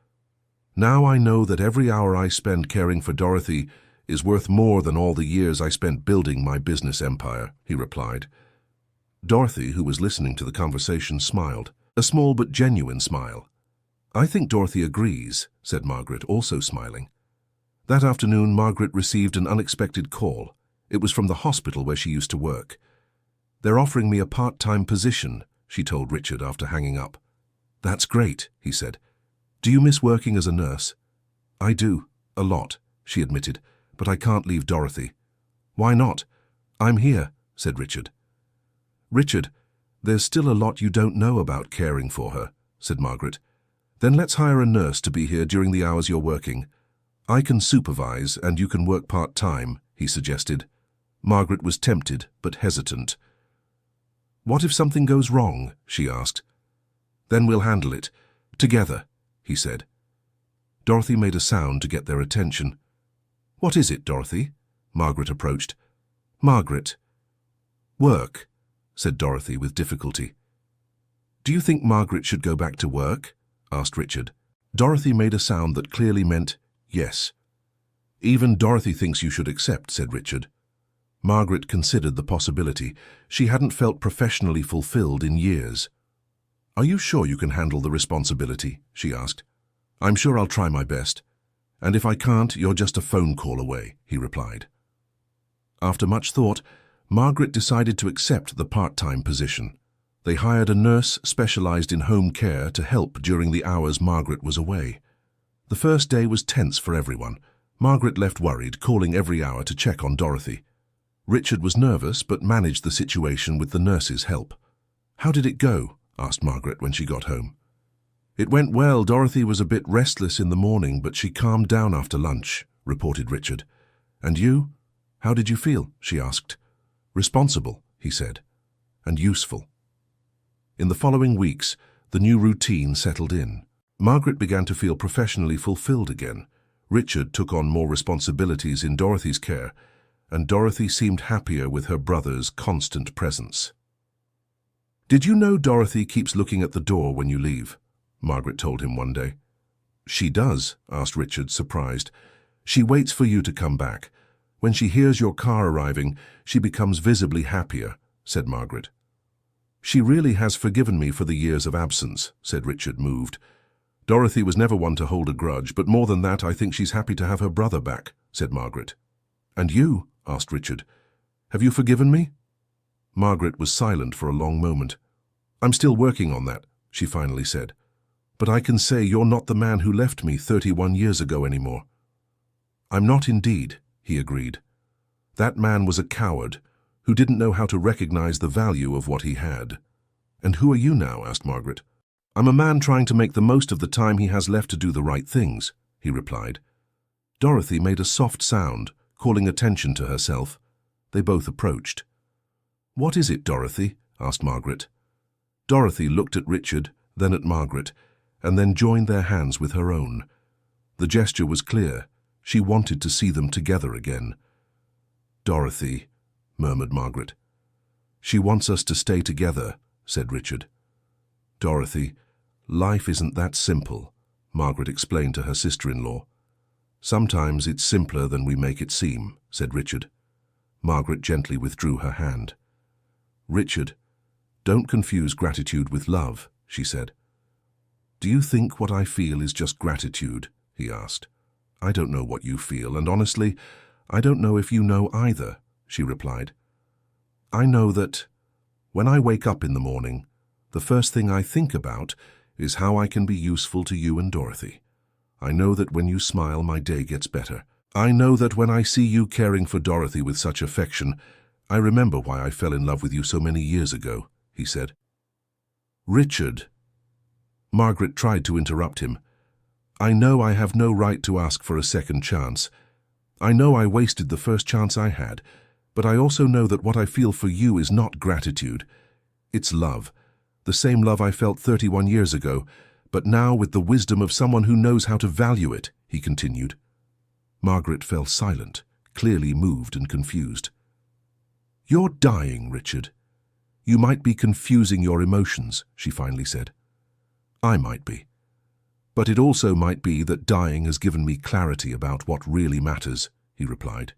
Speaker 1: Now I know that every hour I spend caring for Dorothy is worth more than all the years I spent building my business empire, he replied. Dorothy, who was listening to the conversation, smiled, a small but genuine smile. I think Dorothy agrees, said Margaret, also smiling. That afternoon, Margaret received an unexpected call. It was from the hospital where she used to work. They're offering me a part-time position, she told Richard after hanging up. That's great, he said. Do you miss working as a nurse? I do, a lot, she admitted, but I can't leave Dorothy. Why not? I'm here, said Richard. Richard, there's still a lot you don't know about caring for her, said Margaret. Then let's hire a nurse to be here during the hours you're working. I can supervise and you can work part-time, he suggested. Margaret was tempted but hesitant. What if something goes wrong? She asked. Then we'll handle it. Together, he said. Dorothy made a sound to get their attention. What is it, Dorothy? Margaret approached. Margaret. Work, said Dorothy with difficulty. Do you think Margaret should go back to work? Asked Richard. Dorothy made a sound that clearly meant yes. Even Dorothy thinks you should accept, said Richard. Margaret considered the possibility. She hadn't felt professionally fulfilled in years. Are you sure you can handle the responsibility? She asked. I'm sure I'll try my best. And if I can't, you're just a phone call away, he replied. After much thought, Margaret decided to accept the part-time position. They hired a nurse specialized in home care to help during the hours Margaret was away. The first day was tense for everyone. Margaret left worried, calling every hour to check on Dorothy. Richard was nervous but managed the situation with the nurse's help. How did it go? Asked Margaret when she got home. It went well. Dorothy was a bit restless in the morning, but she calmed down after lunch, reported Richard. And you? How did you feel? She asked. Responsible, he said, and useful. In the following weeks, the new routine settled in. Margaret began to feel professionally fulfilled again. Richard took on more responsibilities in Dorothy's care, and Dorothy seemed happier with her brother's constant presence. Did you know Dorothy keeps looking at the door when you leave? Margaret told him one day. She does, asked Richard, surprised. She waits for you to come back. When she hears your car arriving, she becomes visibly happier, said Margaret. She really has forgiven me for the years of absence, said Richard, moved. Dorothy was never one to hold a grudge, but more than that, I think she's happy to have her brother back, said Margaret. And you? Asked Richard. Have you forgiven me? Margaret was silent for a long moment. I'm still working on that, she finally said. But I can say you're not the man who left me 31 years ago anymore. I'm not indeed, he agreed. That man was a coward who didn't know how to recognize the value of what he had. And who are you now? Asked Margaret. I'm a man trying to make the most of the time he has left to do the right things, he replied. Dorothy made a soft sound, calling attention to herself. They both approached. What is it, Dorothy? Asked Margaret. Dorothy looked at Richard, then at Margaret, and then joined their hands with her own. The gesture was clear. She wanted to see them together again. Dorothy, murmured Margaret. She wants us to stay together, said Richard. Dorothy, life isn't that simple, Margaret explained to her sister-in-law. Sometimes it's simpler than we make it seem, said Richard. Margaret gently withdrew her hand. Richard, don't confuse gratitude with love, she said. Do you think what I feel is just gratitude? He asked. I don't know what you feel, and honestly, I don't know if you know either, she replied. I know that when I wake up in the morning, the first thing I think about is how I can be useful to you and Dorothy. I know that when you smile, my day gets better. I know that when I see you caring for Dorothy with such affection, I remember why I fell in love with you so many years ago, he said. Richard. Margaret tried to interrupt him. I know I have no right to ask for a second chance. I know I wasted the first chance I had, but I also know that what I feel for you is not gratitude. It's love. The same love I felt 31 years ago, but now with the wisdom of someone who knows how to value it," he continued. Margaret fell silent, clearly moved and confused. "You're dying, Richard. You might be confusing your emotions," she finally said. "I might be. But it also might be that dying has given me clarity about what really matters," he replied.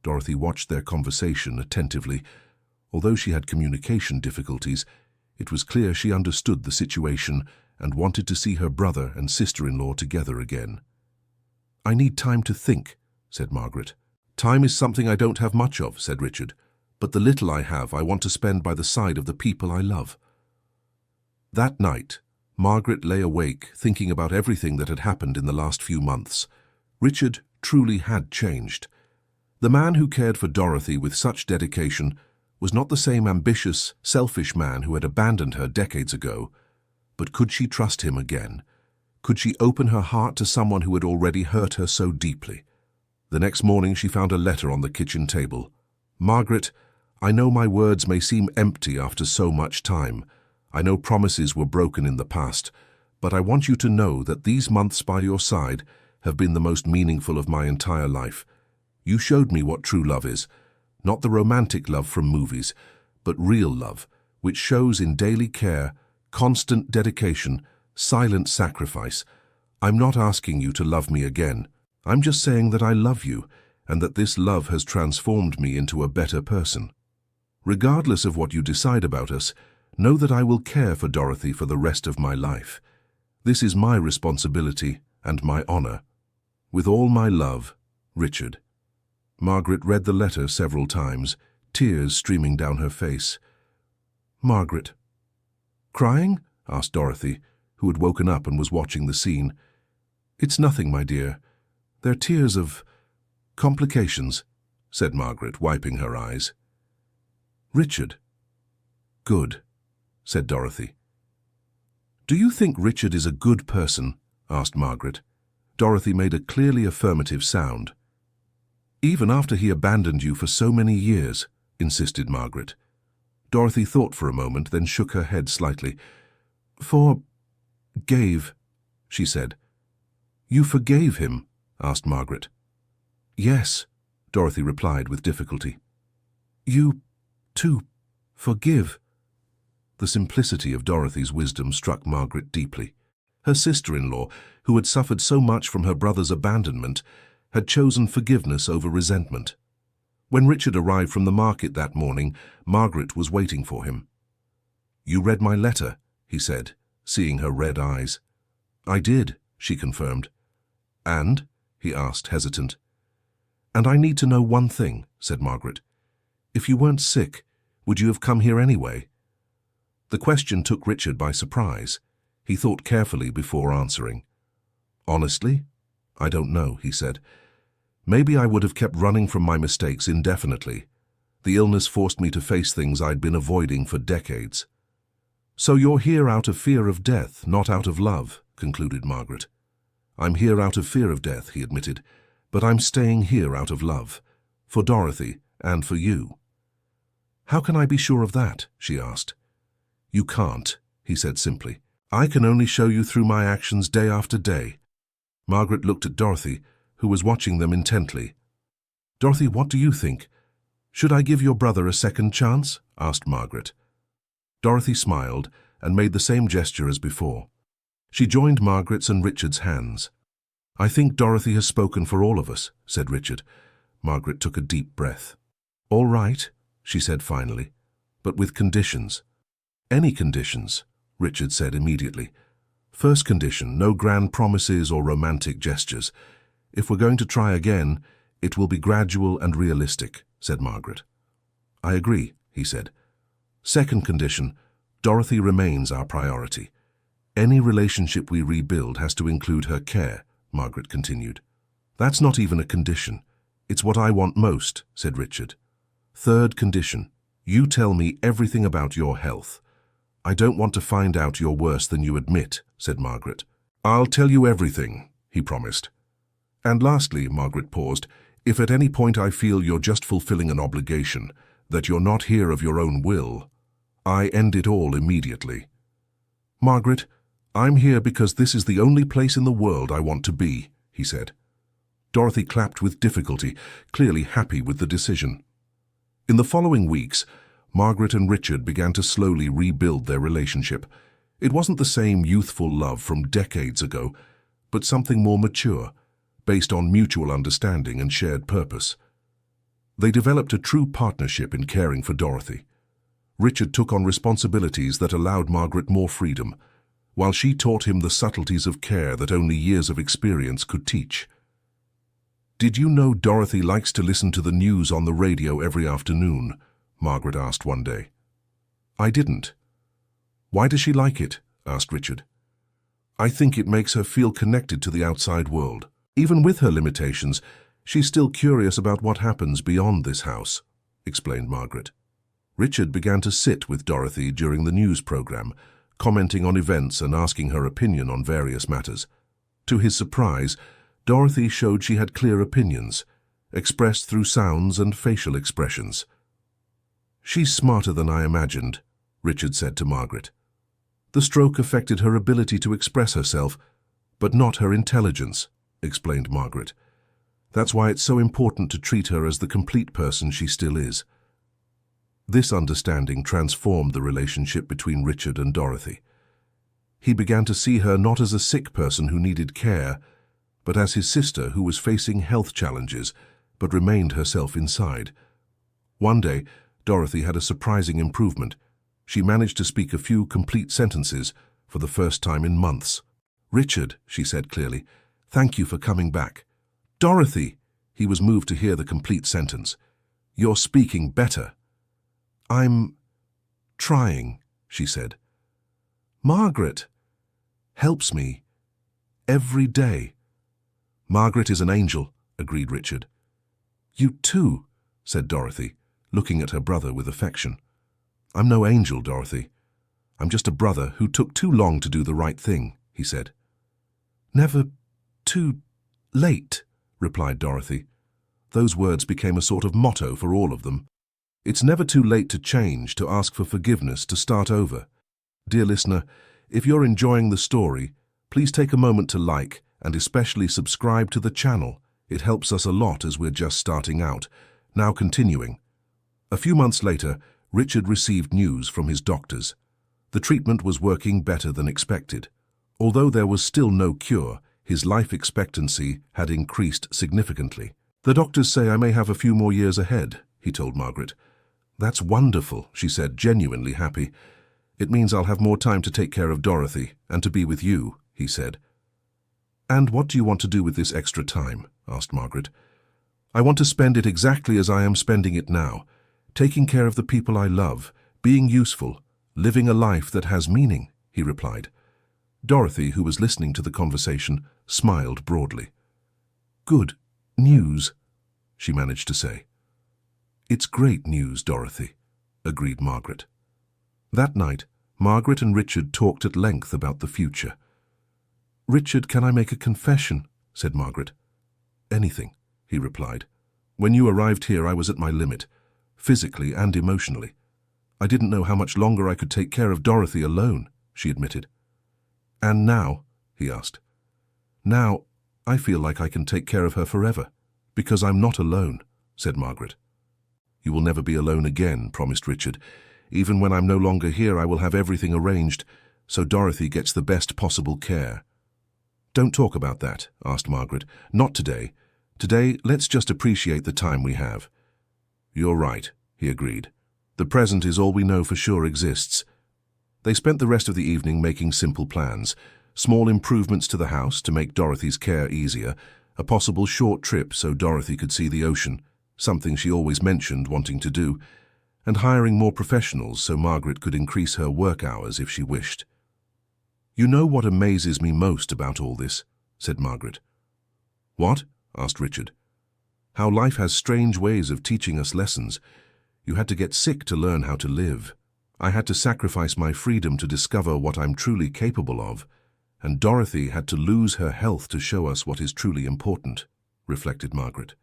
Speaker 1: Dorothy watched their conversation attentively. Although she had communication difficulties, it was clear she understood the situation and wanted to see her brother and sister-in-law together again. "I need time to think," said Margaret. "Time is something I don't have much of," said Richard. "But the little I have I want to spend by the side of the people I love." That night, Margaret lay awake thinking about everything that had happened in the last few months. Richard truly had changed. The man who cared for Dorothy with such dedication was not the same ambitious, selfish man who had abandoned her decades ago. But could she trust him again? Could she open her heart to someone who had already hurt her so deeply? The next morning she found a letter on the kitchen table. "Margaret, I know my words may seem empty after so much time. I know promises were broken in the past, but I want you to know that these months by your side have been the most meaningful of my entire life. You showed me what true love is, not the romantic love from movies, but real love, which shows in daily care, constant dedication, silent sacrifice. I'm not asking you to love me again. I'm just saying that I love you, and that this love has transformed me into a better person. Regardless of what you decide about us, know that I will care for Dorothy for the rest of my life. This is my responsibility and my honor. With all my love, Richard." Margaret read the letter several times, tears streaming down her face. "Margaret." "Crying?" asked Dorothy, who had woken up and was watching the scene. "It's nothing, my dear. They're tears of complications," said Margaret, wiping her eyes. "Richard." "Good," said Dorothy. "Do you think Richard is a good person?" asked Margaret. Dorothy made a clearly affirmative sound. "Even after he abandoned you for so many years," insisted Margaret. Dorothy thought for a moment, then shook her head slightly. "Forgave," she said. "You forgave him?" asked Margaret. "Yes," Dorothy replied with difficulty. "You, too, forgive." The simplicity of Dorothy's wisdom struck Margaret deeply. Her sister-in-law, who had suffered so much from her brother's abandonment, had chosen forgiveness over resentment. When Richard arrived from the market that morning, Margaret was waiting for him. "You read my letter," he said, seeing her red eyes. "I did," she confirmed. "And?" he asked, hesitant. "And I need to know one thing," said Margaret. "If you weren't sick, would you have come here anyway?" The question took Richard by surprise. He thought carefully before answering. "Honestly, I don't know," he said. "Maybe I would have kept running from my mistakes indefinitely. The illness forced me to face things I'd been avoiding for decades." "So you're here out of fear of death, not out of love," concluded Margaret. "I'm here out of fear of death," he admitted, "but I'm staying here out of love, for Dorothy and for you." "How can I be sure of that?" she asked. "You can't," he said simply. "I can only show you through my actions day after day." Margaret looked at Dorothy, who was watching them intently. "Dorothy, what do you think? Should I give your brother a second chance?" asked Margaret. Dorothy smiled and made the same gesture as before. She joined Margaret's and Richard's hands. "I think Dorothy has spoken for all of us," said Richard. Margaret took a deep breath. "All right," she said finally, "but with conditions." "Any conditions?" Richard said immediately. "First condition, no grand promises or romantic gestures. If we're going to try again, it will be gradual and realistic," said Margaret. "I agree," he said. "Second condition, Dorothy remains our priority. Any relationship we rebuild has to include her care," Margaret continued. "That's not even a condition. It's what I want most," said Richard. "Third condition, you tell me everything about your health." "I don't want to find out you're worse than you admit," said Margaret. "I'll tell you everything," he promised. "And lastly," Margaret paused, "if at any point I feel you're just fulfilling an obligation, that you're not here of your own will, I end it all immediately. Margaret, I'm here because this is the only place in the world I want to be, he said. Dorothy clapped with difficulty, clearly happy with the decision. In the following weeks, Margaret and Richard began to slowly rebuild their relationship. It wasn't the same youthful love from decades ago, but something more mature, based on mutual understanding and shared purpose. They developed a true partnership in caring for Dorothy. Richard took on responsibilities that allowed Margaret more freedom, while she taught him the subtleties of care that only years of experience could teach. "Did you know Dorothy likes to listen to the news on the radio every afternoon?" Margaret asked one day. "I didn't." "Why does she like it?" asked Richard. "I think it makes her feel connected to the outside world. Even with her limitations, she's still curious about what happens beyond this house," explained Margaret. Richard began to sit with Dorothy during the news program, commenting on events and asking her opinion on various matters. To his surprise, Dorothy showed she had clear opinions, expressed through sounds and facial expressions. "She's smarter than I imagined," Richard said to Margaret. "The stroke affected her ability to express herself, but not her intelligence," explained Margaret. "That's why it's so important to treat her as the complete person she still is." This understanding transformed the relationship between Richard and Dorothy. He began to see her not as a sick person who needed care, but as his sister who was facing health challenges, but remained herself inside. One day, Dorothy had a surprising improvement. She managed to speak a few complete sentences for the first time in months. "Richard," she said clearly, "thank you for coming back." "Dorothy," he was moved to hear the complete sentence. "You're speaking better." "I'm trying," she said. "Margaret helps me every day." "Margaret is an angel," agreed Richard. "You too," said Dorothy, looking at her brother with affection. "I'm no angel, Dorothy. I'm just a brother who took too long to do the right thing," he said. "Never too late," replied Dorothy. Those words became a sort of motto for all of them. It's never too late to change, to ask for forgiveness, to start over. Dear listener, if you're enjoying the story, please take a moment to like and especially subscribe to the channel. It helps us a lot as we're just starting out. Now continuing. A few months later, Richard received news from his doctors. The treatment was working better than expected. Although there was still no cure, his life expectancy had increased significantly. "The doctors say I may have a few more years ahead," he told Margaret. "That's wonderful," she said, genuinely happy. "It means I'll have more time to take care of Dorothy and to be with you," he said. "And what do you want to do with this extra time?" asked Margaret. "I want to spend it exactly as I am spending it now, taking care of the people I love, being useful, living a life that has meaning," he replied. Dorothy, who was listening to the conversation, smiled broadly. "Good news," she managed to say. "It's great news, Dorothy," agreed Margaret. That night, Margaret and Richard talked at length about the future. "Richard, can I make a confession?" said Margaret. "Anything," he replied. "When you arrived here, I was at my limit, physically and emotionally. I didn't know how much longer I could take care of Dorothy alone," she admitted. "And now?" he asked. "Now, I feel like I can take care of her forever, because I'm not alone," said Margaret. "You will never be alone again," promised Richard. "Even when I'm no longer here, I will have everything arranged, so Dorothy gets the best possible care." "Don't talk about that," asked Margaret. "Not today. Today, let's just appreciate the time we have." "You're right," he agreed. "The present is all we know for sure exists." They spent the rest of the evening making simple plans, small improvements to the house to make Dorothy's care easier, a possible short trip so Dorothy could see the ocean, something she always mentioned wanting to do, and hiring more professionals so Margaret could increase her work hours if she wished. "You know what amazes me most about all this?" said Margaret. "What?" asked Richard. "How life has strange ways of teaching us lessons. You had to get sick to learn how to live. I had to sacrifice my freedom to discover what I'm truly capable of, and Dorothy had to lose her health to show us what is truly important," reflected Margaret.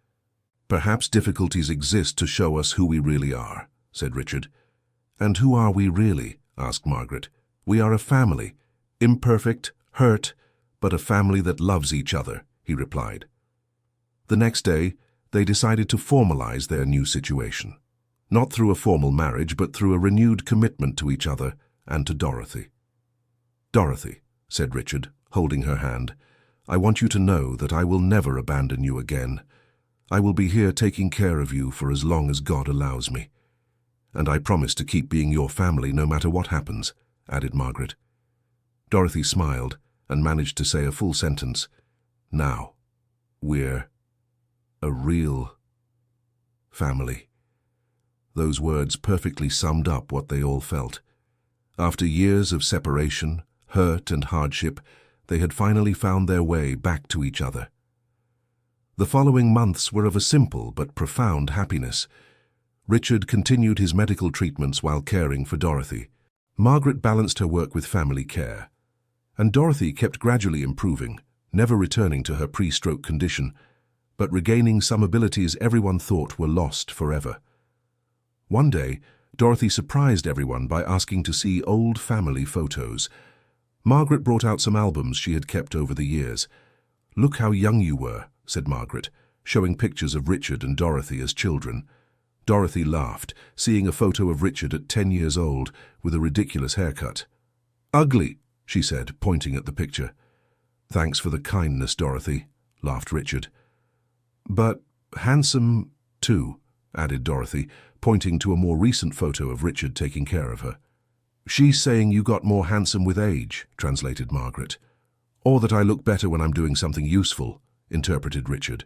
Speaker 1: "Perhaps difficulties exist to show us who we really are," said Richard. "And who are we really?" asked Margaret. "We are a family, imperfect, hurt, but a family that loves each other," he replied. The next day, they decided to formalize their new situation. Not through a formal marriage, but through a renewed commitment to each other and to Dorothy. "Dorothy," said Richard, holding her hand, "I want you to know that I will never abandon you again. I will be here taking care of you for as long as God allows me. And I promise to keep being your family no matter what happens," added Margaret. Dorothy smiled and managed to say a full sentence. "Now, we're a real family." Those words perfectly summed up what they all felt. After years of separation, hurt and hardship, they had finally found their way back to each other. The following months were of a simple but profound happiness. Richard continued his medical treatments while caring for Dorothy. Margaret balanced her work with family care. And Dorothy kept gradually improving, never returning to her pre-stroke condition, but regaining some abilities everyone thought were lost forever. One day, Dorothy surprised everyone by asking to see old family photos. Margaret brought out some albums she had kept over the years. "Look how young you were," said Margaret, showing pictures of Richard and Dorothy as children. Dorothy laughed, seeing a photo of Richard at 10 years old with a ridiculous haircut. "Ugly," she said, pointing at the picture. "Thanks for the kindness, Dorothy," laughed Richard. "But handsome, too," added Dorothy, pointing to a more recent photo of Richard taking care of her. "She's saying you got more handsome with age," translated Margaret. "Or that I look better when I'm doing something useful," interpreted Richard.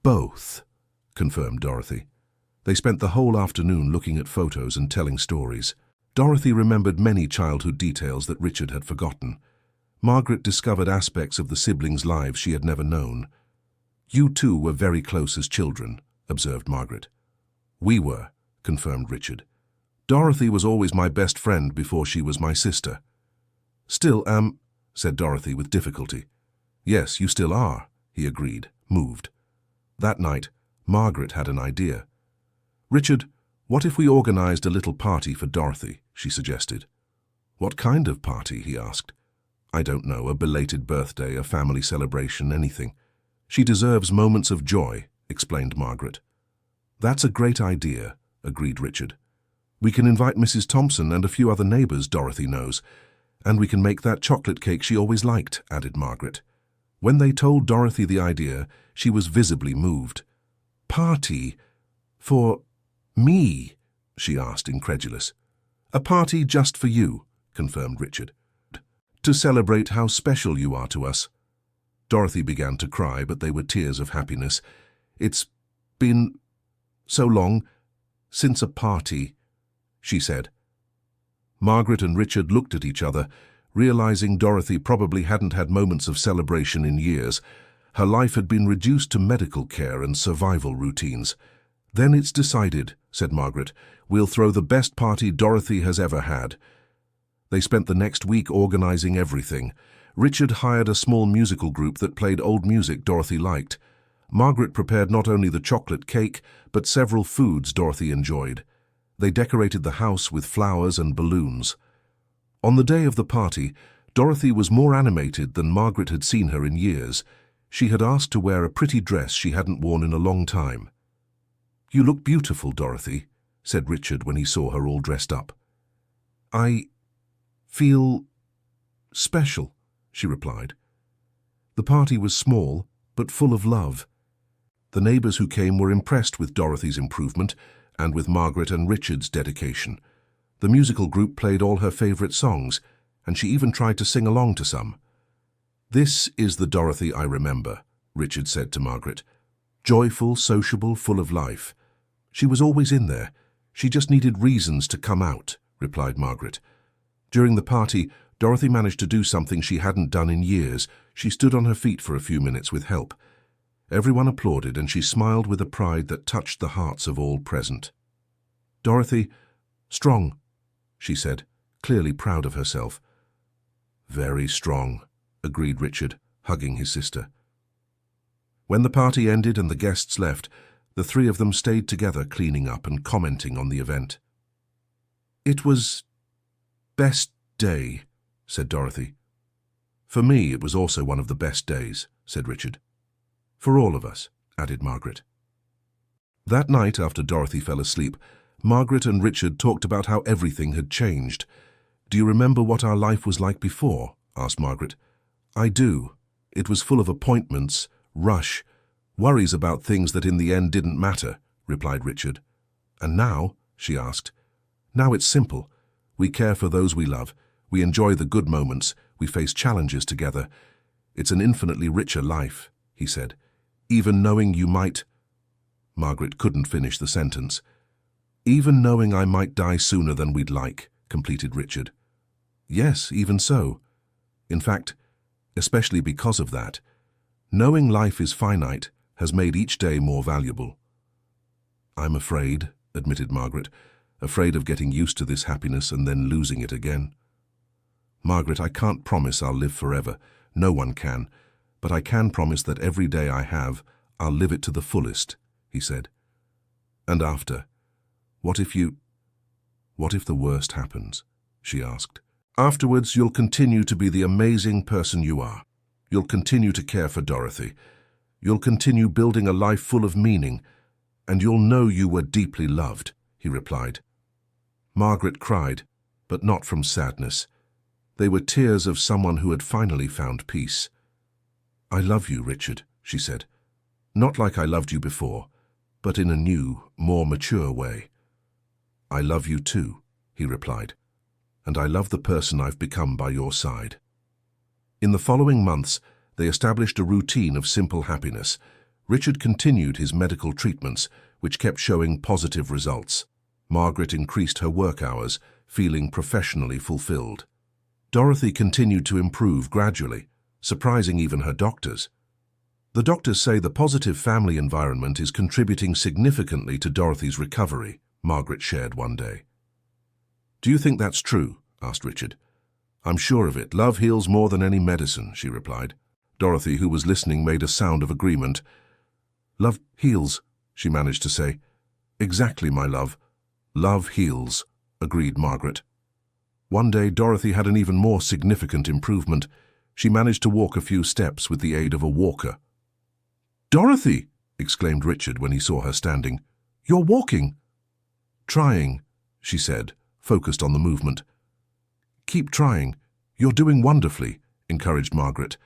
Speaker 1: "Both," confirmed Dorothy. They spent the whole afternoon looking at photos and telling stories. Dorothy remembered many childhood details that Richard had forgotten. Margaret discovered aspects of the siblings' lives she had never known. "You two were very close as children," observed Margaret. "We were," confirmed Richard. "Dorothy was always my best friend before she was my sister." "Still am," said Dorothy with difficulty. "Yes, you still are," he agreed, moved. That night, Margaret had an idea. "Richard, what if we organized a little party for Dorothy?" she suggested. "What kind of party?" he asked. "I don't know, a belated birthday, a family celebration, anything. She deserves moments of joy," explained Margaret. "That's a great idea," agreed Richard. "We can invite Mrs. Thompson and a few other neighbors Dorothy knows, and we can make that chocolate cake she always liked," added Margaret. When they told Dorothy the idea, she was visibly moved. "Party? For me?" she asked, incredulous. "A party just for you," confirmed Richard. "To celebrate how special you are to us." Dorothy began to cry, but they were tears of happiness. "It's been so long since a party," she said. Margaret and Richard looked at each other, realizing Dorothy probably hadn't had moments of celebration in years. Her life had been reduced to medical care and survival routines. "Then it's decided," said Margaret. "We'll throw the best party Dorothy has ever had." They spent the next week organizing everything. Richard hired a small musical group that played old music Dorothy liked. Margaret prepared not only the chocolate cake, but several foods Dorothy enjoyed. They decorated the house with flowers and balloons. On the day of the party, Dorothy was more animated than Margaret had seen her in years. She had asked to wear a pretty dress she hadn't worn in a long time. "You look beautiful, Dorothy," said Richard when he saw her all dressed up. "I feel special," she replied. The party was small, but full of love. The neighbors who came were impressed with Dorothy's improvement and with Margaret and Richard's dedication. The musical group played all her favorite songs, and she even tried to sing along to some. "This is the Dorothy I remember," Richard said to Margaret. "Joyful, sociable, full of life. She was always in there. She just needed reasons to come out," replied Margaret. During the party, Dorothy managed to do something she hadn't done in years. She stood on her feet for a few minutes with help. Everyone applauded, and she smiled with a pride that touched the hearts of all present. "Dorothy, strong," she said, clearly proud of herself. "Very strong," agreed Richard, hugging his sister. When the party ended and the guests left, the three of them stayed together cleaning up and commenting on the event. It was best day, said Dorothy. For me, it was also one of the best days, said Richard. For all of us, added Margaret. That night, after Dorothy fell asleep, Margaret and Richard talked about how everything had changed. Do you remember what our life was like before? Asked Margaret. I do. It was full of appointments, rush, worries about things that in the end didn't matter, replied Richard. And now? She asked. Now it's simple. We care for those we love. We enjoy the good moments. We face challenges together. It's an infinitely richer life, he said. Even knowing you might... Margaret couldn't finish the sentence. Even knowing I might die sooner than we'd like, completed Richard. Yes, even so. In fact, especially because of that, knowing life is finite has made each day more valuable. I'm afraid, admitted Margaret, afraid of getting used to this happiness and then losing it again. Margaret, I can't promise I'll live forever. No one can. But I can promise that every day I have, I'll live it to the fullest, he said. And after, what if the worst happens? She asked. Afterwards, you'll continue to be the amazing person you are. You'll continue to care for Dorothy. You'll continue building a life full of meaning, and you'll know you were deeply loved, he replied. Margaret cried, but not from sadness. They were tears of someone who had finally found peace. I love you, Richard, she said. Not like I loved you before, but in a new, more mature way. I love you too, he replied, and I love the person I've become by your side. In the following months, they established a routine of simple happiness. Richard continued his medical treatments, which kept showing positive results. Margaret increased her work hours, feeling professionally fulfilled. Dorothy continued to improve gradually, surprising even her doctors. The doctors say the positive family environment is contributing significantly to Dorothy's recovery, Margaret shared one day. Do you think that's true? Asked Richard. I'm sure of it. Love heals more than any medicine, she replied. Dorothy, who was listening, made a sound of agreement. Love heals, she managed to say. Exactly, my love. Love heals, agreed Margaret. One day, Dorothy had an even more significant improvement. She managed to walk a few steps with the aid of a walker. Dorothy! Exclaimed Richard when he saw her standing. You're walking! Trying, she said, focused on the movement. Keep trying. You're doing wonderfully, encouraged Margaret.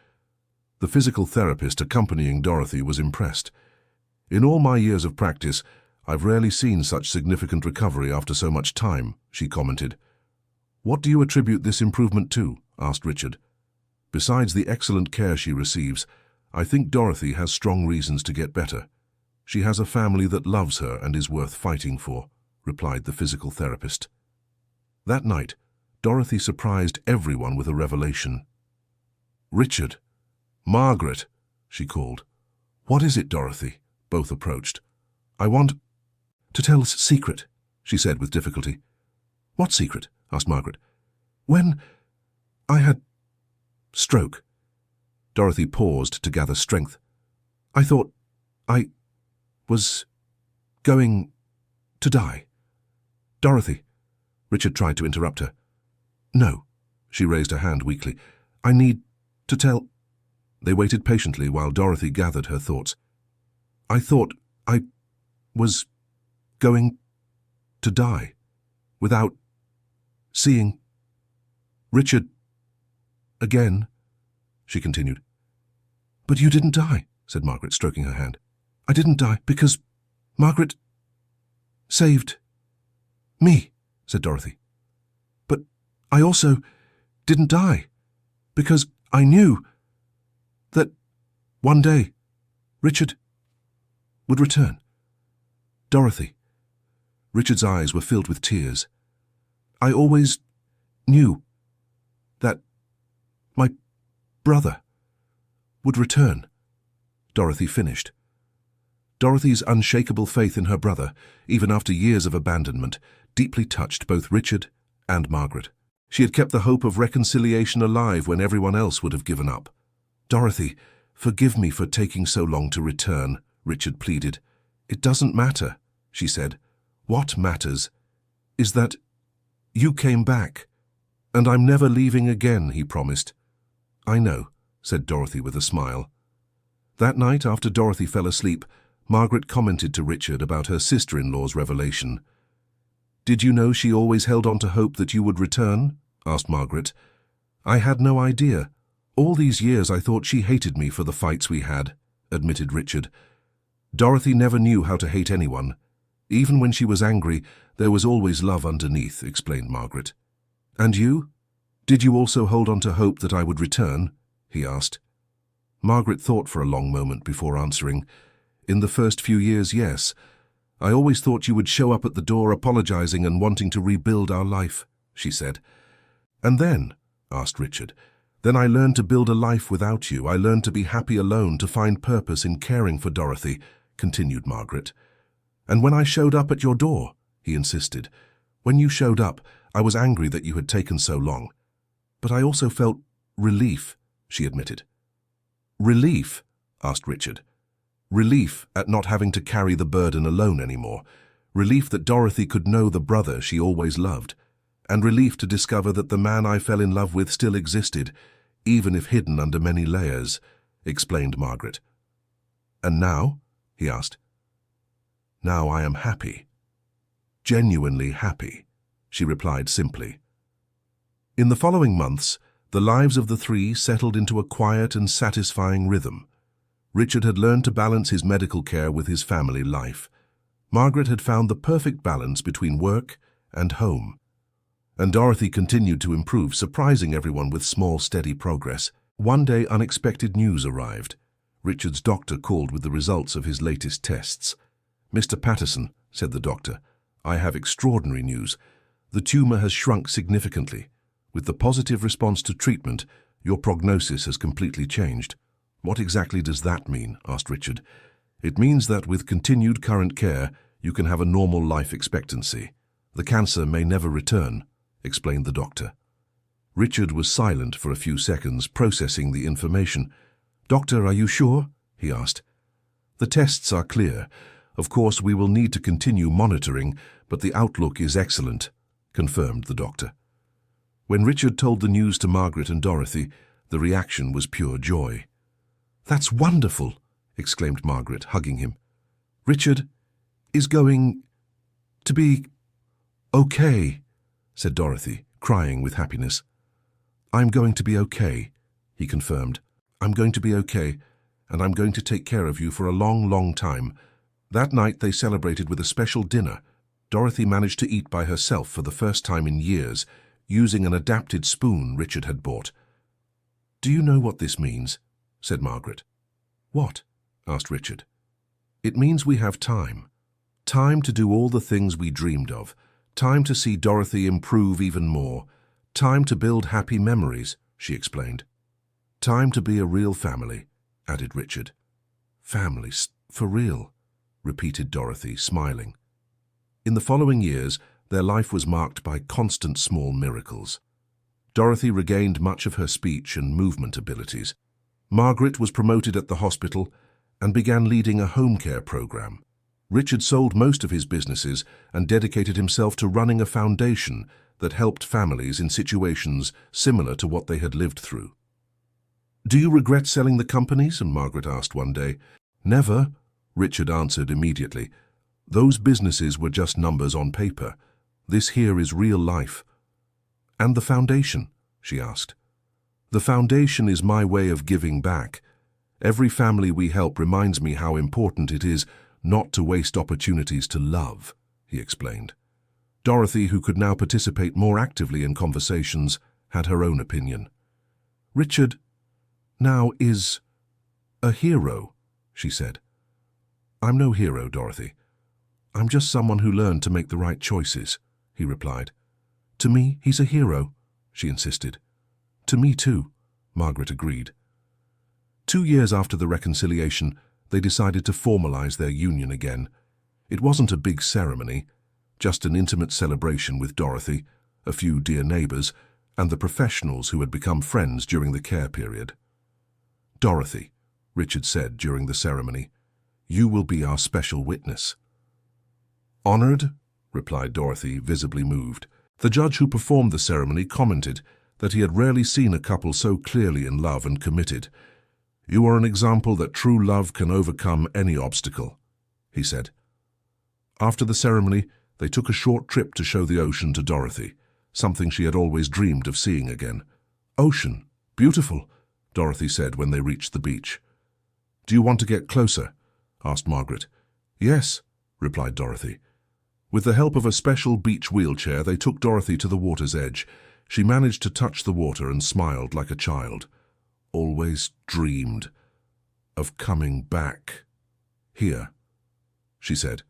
Speaker 1: The physical therapist accompanying Dorothy was impressed. In all my years of practice, I've rarely seen such significant recovery after so much time, she commented. What do you attribute this improvement to? Asked Richard. Besides the excellent care she receives, I think Dorothy has strong reasons to get better. She has a family that loves her and is worth fighting for, replied the physical therapist. That night, Dorothy surprised everyone with a revelation. Richard! Margaret! She called. What is it, Dorothy? Both approached. I want to tell a secret, she said with difficulty. What secret? Asked Margaret. When I had stroke. Dorothy paused to gather strength. I thought I was going to die. Dorothy. Richard tried to interrupt her. No. She raised her hand weakly. I need to tell... They waited patiently while Dorothy gathered her thoughts. I thought I was going to die without seeing Richard again, she continued. But you didn't die, said Margaret, stroking her hand. I didn't die because Margaret saved me, said Dorothy. But I also didn't die because I knew that one day Richard would return. Dorothy. Richard's eyes were filled with tears. I always knew that my brother would return, Dorothy finished. Dorothy's unshakable faith in her brother, even after years of abandonment, deeply touched both Richard and Margaret. She had kept the hope of reconciliation alive when everyone else would have given up. Dorothy, forgive me for taking so long to return, Richard pleaded. It doesn't matter, she said. What matters is that You came back. And I'm never leaving again, he promised. I know, said Dorothy with a smile. That night, after Dorothy fell asleep, Margaret commented to Richard about her sister-in-law's revelation. Did you know she always held on to hope that you would return? Asked Margaret. I had no idea. All these years I thought she hated me for the fights we had, admitted Richard. Dorothy never knew how to hate anyone. Even when she was angry, there was always love underneath, explained Margaret. And you? Did you also hold on to hope that I would return? He asked. Margaret thought for a long moment before answering. In the first few years, yes. I always thought you would show up at the door apologizing and wanting to rebuild our life, she said. And then? Asked Richard. Then I learned to build a life without you. I learned to be happy alone, to find purpose in caring for Dorothy, continued Margaret. And when I showed up at your door, he insisted. When you showed up, I was angry that you had taken so long. But I also felt relief, she admitted. Relief? Asked Richard. Relief at not having to carry the burden alone anymore. Relief that Dorothy could know the brother she always loved. And relief to discover that the man I fell in love with still existed, even if hidden under many layers, explained Margaret. And now? He asked. Now I am happy. Genuinely happy, she replied simply. In the following months, the lives of the three settled into a quiet and satisfying rhythm. Richard had learned to balance his medical care with his family life. Margaret had found the perfect balance between work and home. And Dorothy continued to improve, surprising everyone with small, steady progress. One day, unexpected news arrived. Richard's doctor called with the results of his latest tests. Mr. Patterson, said the doctor, I have extraordinary news. The tumor has shrunk significantly. With the positive response to treatment, your prognosis has completely changed. What exactly does that mean? Asked Richard. It means that with continued current care, you can have a normal life expectancy. The cancer may never return, explained the doctor. Richard was silent for a few seconds, processing the information. Doctor, are you sure? He asked. The tests are clear. Of course, we will need to continue monitoring, but the outlook is excellent, confirmed the doctor. When Richard told the news to Margaret and Dorothy, the reaction was pure joy. That's wonderful, exclaimed Margaret, hugging him. Richard is going to be okay, said Dorothy, crying with happiness. I'm going to be okay, he confirmed. I'm going to be okay, and I'm going to take care of you for a long, long time. That night they celebrated with a special dinner. Dorothy managed to eat by herself for the first time in years, using an adapted spoon Richard had bought. Do you know what this means? Said Margaret. What? Asked Richard. It means we have time. Time to do all the things we dreamed of. Time to see Dorothy improve even more. Time to build happy memories, she explained. Time to be a real family, added Richard. Families, for real, repeated Dorothy, smiling. In the following years, their life was marked by constant small miracles. Dorothy regained much of her speech and movement abilities. Margaret was promoted at the hospital and began leading a home care program. Richard sold most of his businesses and dedicated himself to running a foundation that helped families in situations similar to what they had lived through. Do you regret selling the companies? Margaret asked one day. Never, Richard answered immediately. Those businesses were just numbers on paper. This here is real life. And the foundation? She asked. The foundation is my way of giving back. Every family we help reminds me how important it is not to waste opportunities to love, he explained. Dorothy, who could now participate more actively in conversations, had her own opinion. Richard now is a hero, she said. I'm no hero, Dorothy. I'm just someone who learned to make the right choices, he replied. To me, he's a hero, she insisted. To me too, Margaret agreed. 2 years after the reconciliation, they decided to formalize their union again. It wasn't a big ceremony, just an intimate celebration with Dorothy, a few dear neighbors, and the professionals who had become friends during the care period. Dorothy, Richard said during the ceremony, you will be our special witness. Honored, replied Dorothy, visibly moved. The judge who performed the ceremony commented that he had rarely seen a couple so clearly in love and committed. "You are an example that true love can overcome any obstacle," he said. After the ceremony, they took a short trip to show the ocean to Dorothy, something she had always dreamed of seeing again. "Ocean, beautiful," Dorothy said when they reached the beach. "Do you want to get closer?" asked Margaret. "Yes," replied Dorothy. With the help of a special beach wheelchair, they took Dorothy to the water's edge. She managed to touch the water and smiled like a child. "Always dreamed of coming back here," she said.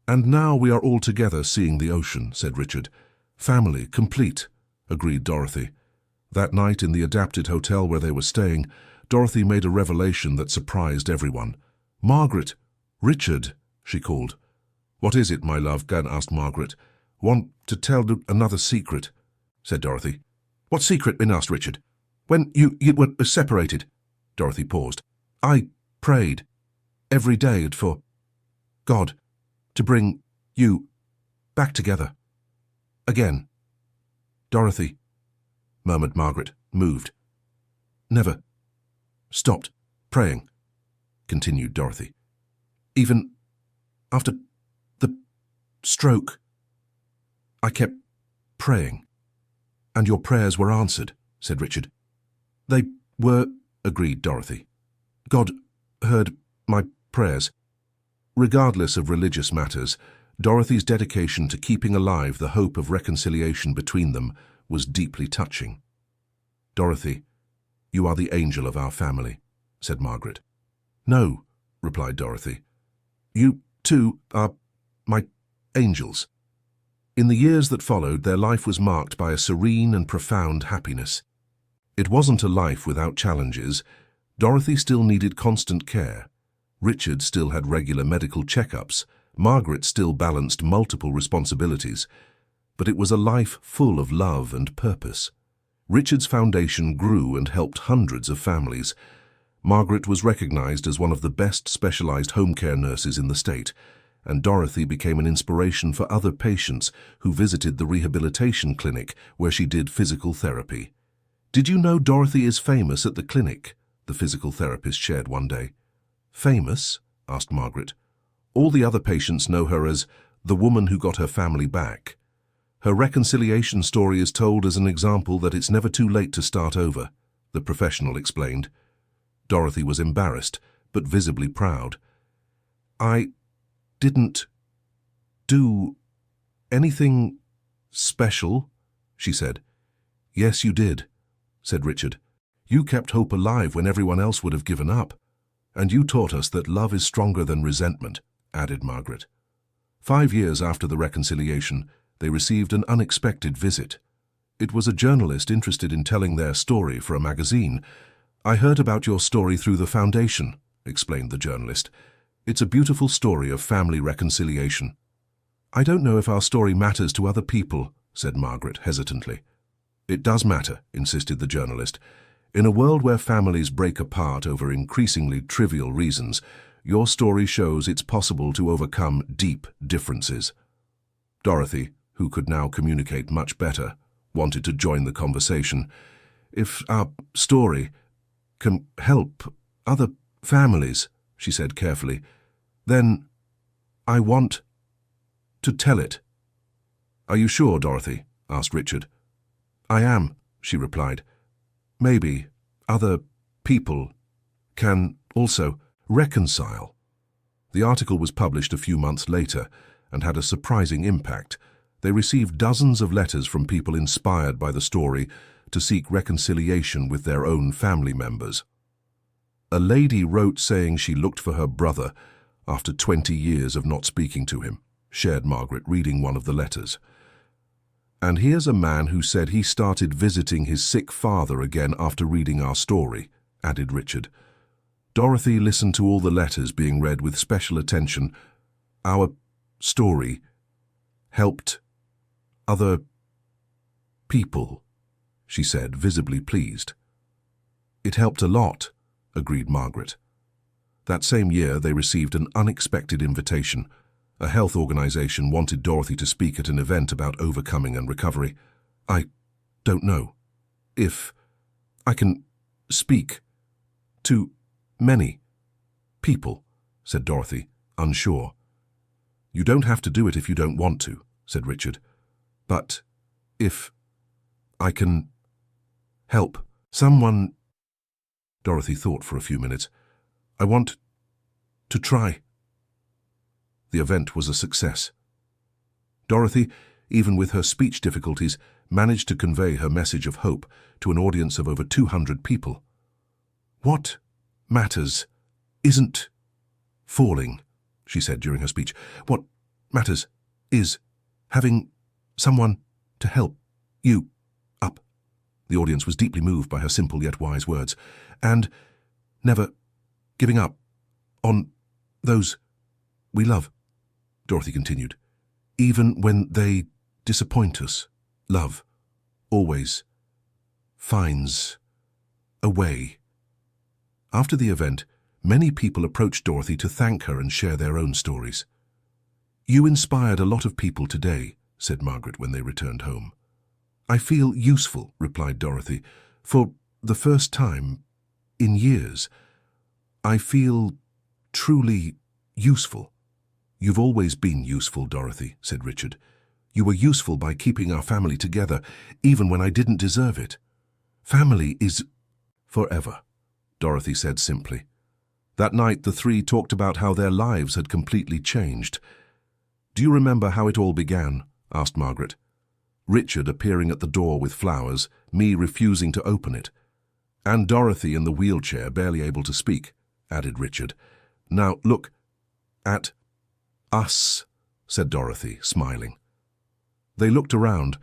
Speaker 1: "And now we are all together seeing the ocean," said Richard. "Family complete," agreed Dorothy. That night in the adapted hotel where they were staying, Dorothy made a revelation that surprised everyone. "Margaret! Richard!" she called. "What is it, my love?" Gan asked Margaret. "Want to tell another secret," said Dorothy. "What secret?" asked Richard. "When you were separated," Dorothy paused, "I prayed every day for God to bring you back together again." "Dorothy," murmured Margaret, moved. "Never stopped praying," continued Dorothy. "Even after the stroke, I kept praying. And your prayers were answered," said Richard. "They were," agreed Dorothy. "God heard my prayers." Regardless of religious matters, Dorothy's dedication to keeping alive the hope of reconciliation between them was deeply touching. "Dorothy, you are the angel of our family," said Margaret. "No," replied Dorothy. "You, too, are my angels." In the years that followed, their life was marked by a serene and profound happiness. It wasn't a life without challenges. Dorothy still needed constant care. Richard still had regular medical checkups. Margaret still balanced multiple responsibilities. But it was a life full of love and purpose. Richard's foundation grew and helped hundreds of families. Margaret was recognized as one of the best specialized home care nurses in the state, and Dorothy became an inspiration for other patients who visited the rehabilitation clinic where she did physical therapy. "Did you know Dorothy is famous at the clinic?" the physical therapist shared one day. "Famous?" asked Margaret. "All the other patients know her as the woman who got her family back. Her reconciliation story is told as an example that it's never too late to start over," the professional explained. Dorothy was embarrassed, but visibly proud. "I didn't do anything special," she said. "Yes, you did," said Richard. "You kept hope alive when everyone else would have given up. And you taught us that love is stronger than resentment," added Margaret. 5 years after the reconciliation, they received an unexpected visit. It was a journalist interested in telling their story for a magazine. "I heard about your story through the foundation," explained the journalist. "It's a beautiful story of family reconciliation." "I don't know if our story matters to other people," said Margaret hesitantly. "It does matter," insisted the journalist. "In a world where families break apart over increasingly trivial reasons, your story shows it's possible to overcome deep differences." Dorothy, who could now communicate much better, wanted to join the conversation. "If our story can help other families," she said carefully, "then I want to tell it." "Are you sure, Dorothy?" asked Richard. "I am," she replied. "Maybe other people can also reconcile." The article was published a few months later and had a surprising impact. They received dozens of letters from people inspired by the story to seek reconciliation with their own family members. A lady wrote saying she looked for her brother after 20 years of not speaking to him, shared Margaret, reading one of the letters. "And here's a man who said he started visiting his sick father again after reading our story," added Richard. Dorothy listened to all the letters being read with special attention. "Our story helped other people," she said, visibly pleased. "It helped a lot," agreed Margaret. That same year, they received an unexpected invitation. A health organization wanted Dorothy to speak at an event about overcoming and recovery. I don't know if I can speak to many people, said Dorothy, unsure. You don't have to do it if you don't want to, said Richard. But if I can help someone... Dorothy thought for a few minutes. I want to try. The event was a success. Dorothy, even with her speech difficulties, managed to convey her message of hope to an audience of over 200 people. What matters isn't falling, she said during her speech. What matters is having someone to help you up. The audience was deeply moved by her simple yet wise words. And never giving up on those we love, Dorothy continued. Even when they disappoint us, love always finds a way. After the event, many people approached Dorothy to thank her and share their own stories. You inspired a lot of people today, said Margaret when they returned home. I feel useful, replied Dorothy. For the first time in years, I feel truly useful. You've always been useful, Dorothy, said Richard. You were useful by keeping our family together, even when I didn't deserve it. Family is forever, Dorothy said simply. That night, the three talked about how their lives had completely changed. Do you remember how it all began? Asked Margaret. Richard appearing at the door with flowers, me refusing to open it. And Dorothy in the wheelchair, barely able to speak, added Richard. Now look at us, said Dorothy, smiling. They looked around.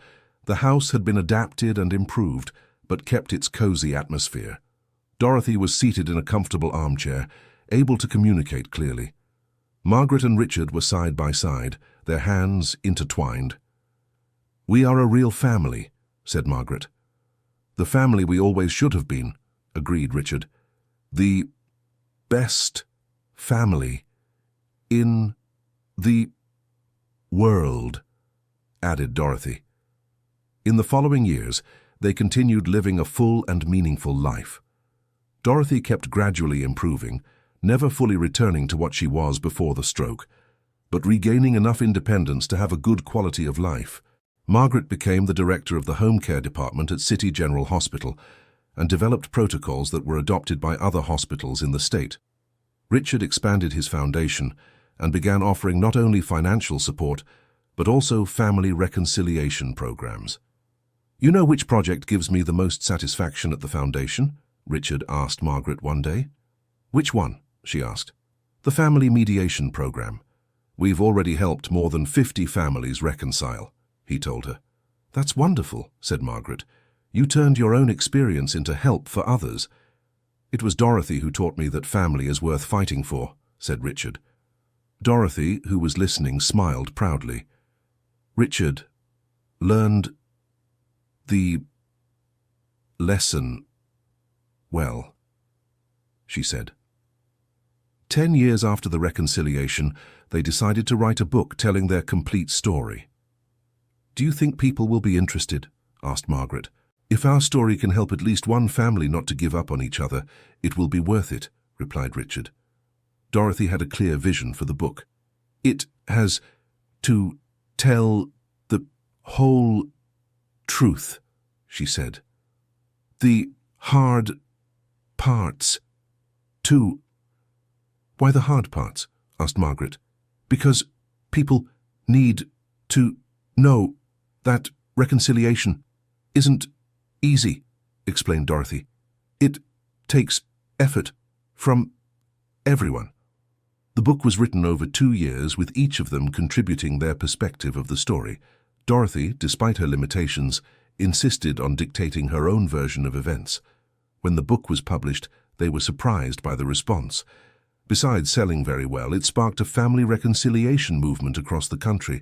Speaker 1: The house had been adapted and improved, but kept its cozy atmosphere. Dorothy was seated in a comfortable armchair, able to communicate clearly. Margaret and Richard were side by side, their hands intertwined. We are a real family, said Margaret. The family we always should have been, agreed Richard. The best family in the world, added Dorothy. In the following years, they continued living a full and meaningful life. Dorothy kept gradually improving, never fully returning to what she was before the stroke, but regaining enough independence to have a good quality of life. Margaret became the director of the home care department at City General Hospital and developed protocols that were adopted by other hospitals in the state. Richard expanded his foundation and began offering not only financial support, but also family reconciliation programs. You know which project gives me the most satisfaction at the foundation? Richard asked Margaret one day. Which one? She asked. The family mediation program. We've already helped more than 50 families reconcile, he told her. That's wonderful, said Margaret. You turned your own experience into help for others. It was Dorothy who taught me that family is worth fighting for, said Richard. Dorothy, who was listening, smiled proudly. Richard learned the lesson well, she said. 10 years after the reconciliation, they decided to write a book telling their complete story. Do you think people will be interested? Asked Margaret. If our story can help at least one family not to give up on each other, it will be worth it, replied Richard. Dorothy had a clear vision for the book. It has to tell the whole truth, she said. The hard parts, too. Why the hard parts? Asked Margaret. Because people need to know that reconciliation isn't easy, explained Dorothy. It takes effort from everyone. The book was written over 2 years, with each of them contributing their perspective of the story. Dorothy, despite her limitations, insisted on dictating her own version of events. When the book was published, they were surprised by the response. Besides selling very well, it sparked a family reconciliation movement across the country.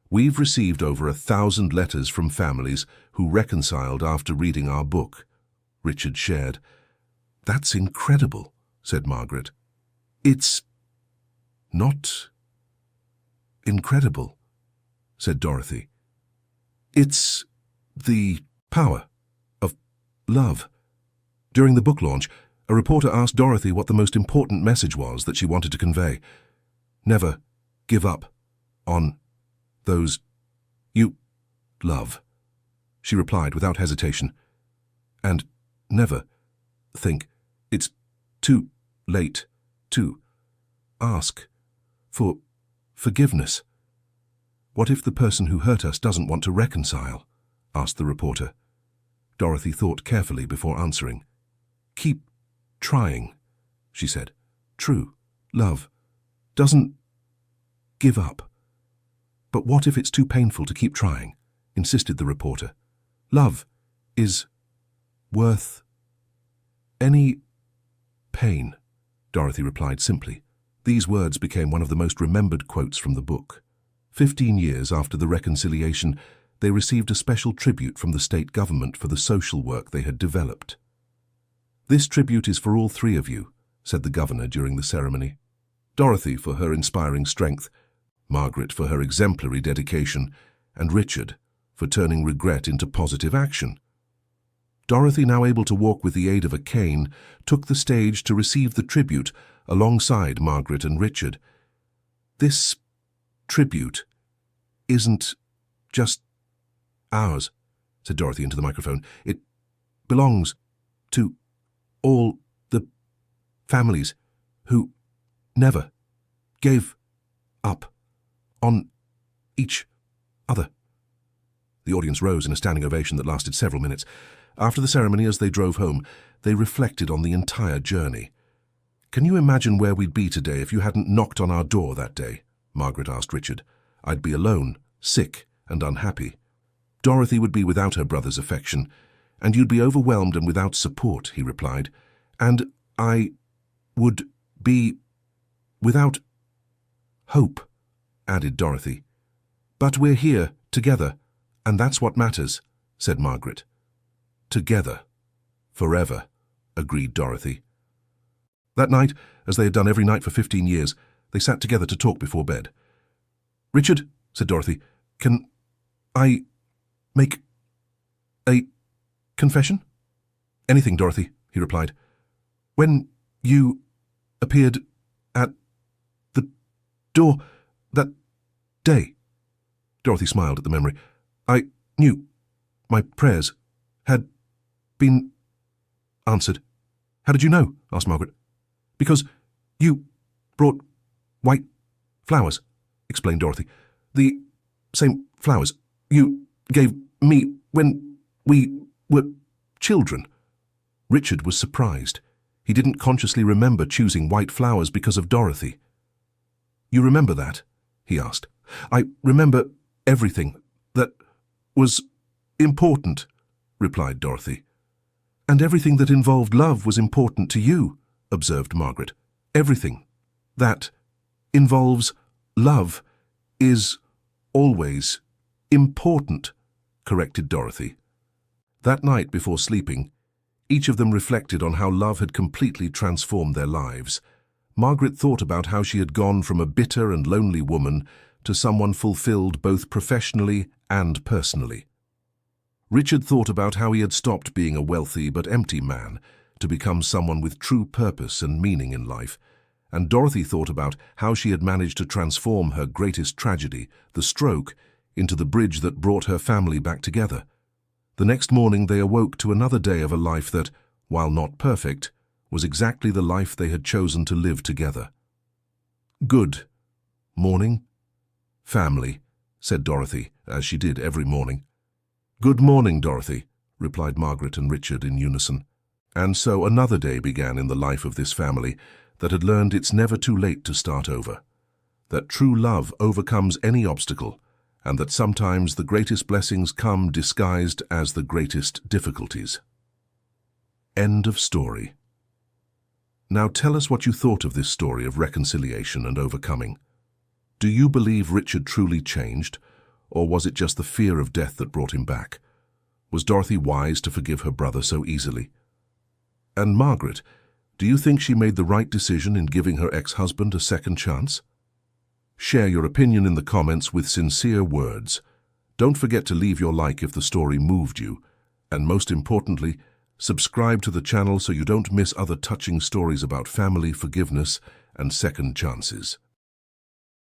Speaker 1: We've received over 1,000 letters from families who reconciled after reading our book, Richard shared. That's incredible, said Margaret. It's not incredible, said Dorothy. It's the power of love. During the book launch, a reporter asked Dorothy what the most important message was that she wanted to convey. Never give up on those you love, she replied without hesitation. And never think it's too late to ask for forgiveness. What if the person who hurt us doesn't want to reconcile? Asked the reporter. Dorothy thought carefully before answering. Keep trying, she said. True love doesn't give up. But what if it's too painful to keep trying? Insisted the reporter. Love is worth any pain, Dorothy replied simply. These words became one of the most remembered quotes from the book. 15 years after the reconciliation, they received a special tribute from the state government for the social work they had developed. This tribute is for all three of you, said the governor during the ceremony. Dorothy for her inspiring strength, Margaret for her exemplary dedication, and Richard for turning regret into positive action. Dorothy, now able to walk with the aid of a cane, took the stage to receive the tribute alongside Margaret and Richard. This tribute isn't just ours, said Dorothy into the microphone. It belongs to all the families who never gave up on each other. The audience rose in a standing ovation that lasted several minutes. After the ceremony, as they drove home, they reflected on the entire journey. Can you imagine where we'd be today if you hadn't knocked on our door that day? Margaret asked Richard. I'd be alone, sick and unhappy. Dorothy would be without her brother's affection, and you'd be overwhelmed and without support, he replied. And I would be without hope, added Dorothy. But we're here, together, and that's what matters, said Margaret. Together, forever, agreed Dorothy. That night, as they had done every night for 15 years, they sat together to talk before bed. Richard, said Dorothy, can I make a confession? Anything, Dorothy, he replied. When you appeared at the door that day, Dorothy smiled at the memory, I knew my prayers had been answered. How did you know? Asked Margaret. Because you brought white flowers, explained Dorothy. The same flowers you gave me when we were children. Richard was surprised. He didn't consciously remember choosing white flowers because of Dorothy. You remember that? He asked. I remember everything that was important, replied Dorothy. And everything that involved love was important to you, observed Margaret. Everything that involves love is always important, corrected Dorothy. That night before sleeping, each of them reflected on how love had completely transformed their lives. Margaret thought about how she had gone from a bitter and lonely woman to someone fulfilled both professionally and personally. Richard thought about how he had stopped being a wealthy but empty man to become someone with true purpose and meaning in life, and Dorothy thought about how she had managed to transform her greatest tragedy, the stroke, into the bridge that brought her family back together. The next morning they awoke to another day of a life that, while not perfect, was exactly the life they had chosen to live together. Good morning, family, said Dorothy, as she did every morning. Good morning, Dorothy, replied Margaret and Richard in unison. And so another day began in the life of this family that had learned it's never too late to start over, that true love overcomes any obstacle, and that sometimes the greatest blessings come disguised as the greatest difficulties. End of story. Now tell us what you thought of this story of reconciliation and overcoming. Do you believe Richard truly changed, or was it just the fear of death that brought him back? Was Dorothy wise to forgive her brother so easily? And Margaret, do you think she made the right decision in giving her ex-husband a second chance? Share your opinion in the comments with sincere words. Don't forget to leave your like if the story moved you. And most importantly, subscribe to the channel so you don't miss other touching stories about family, forgiveness, and second chances.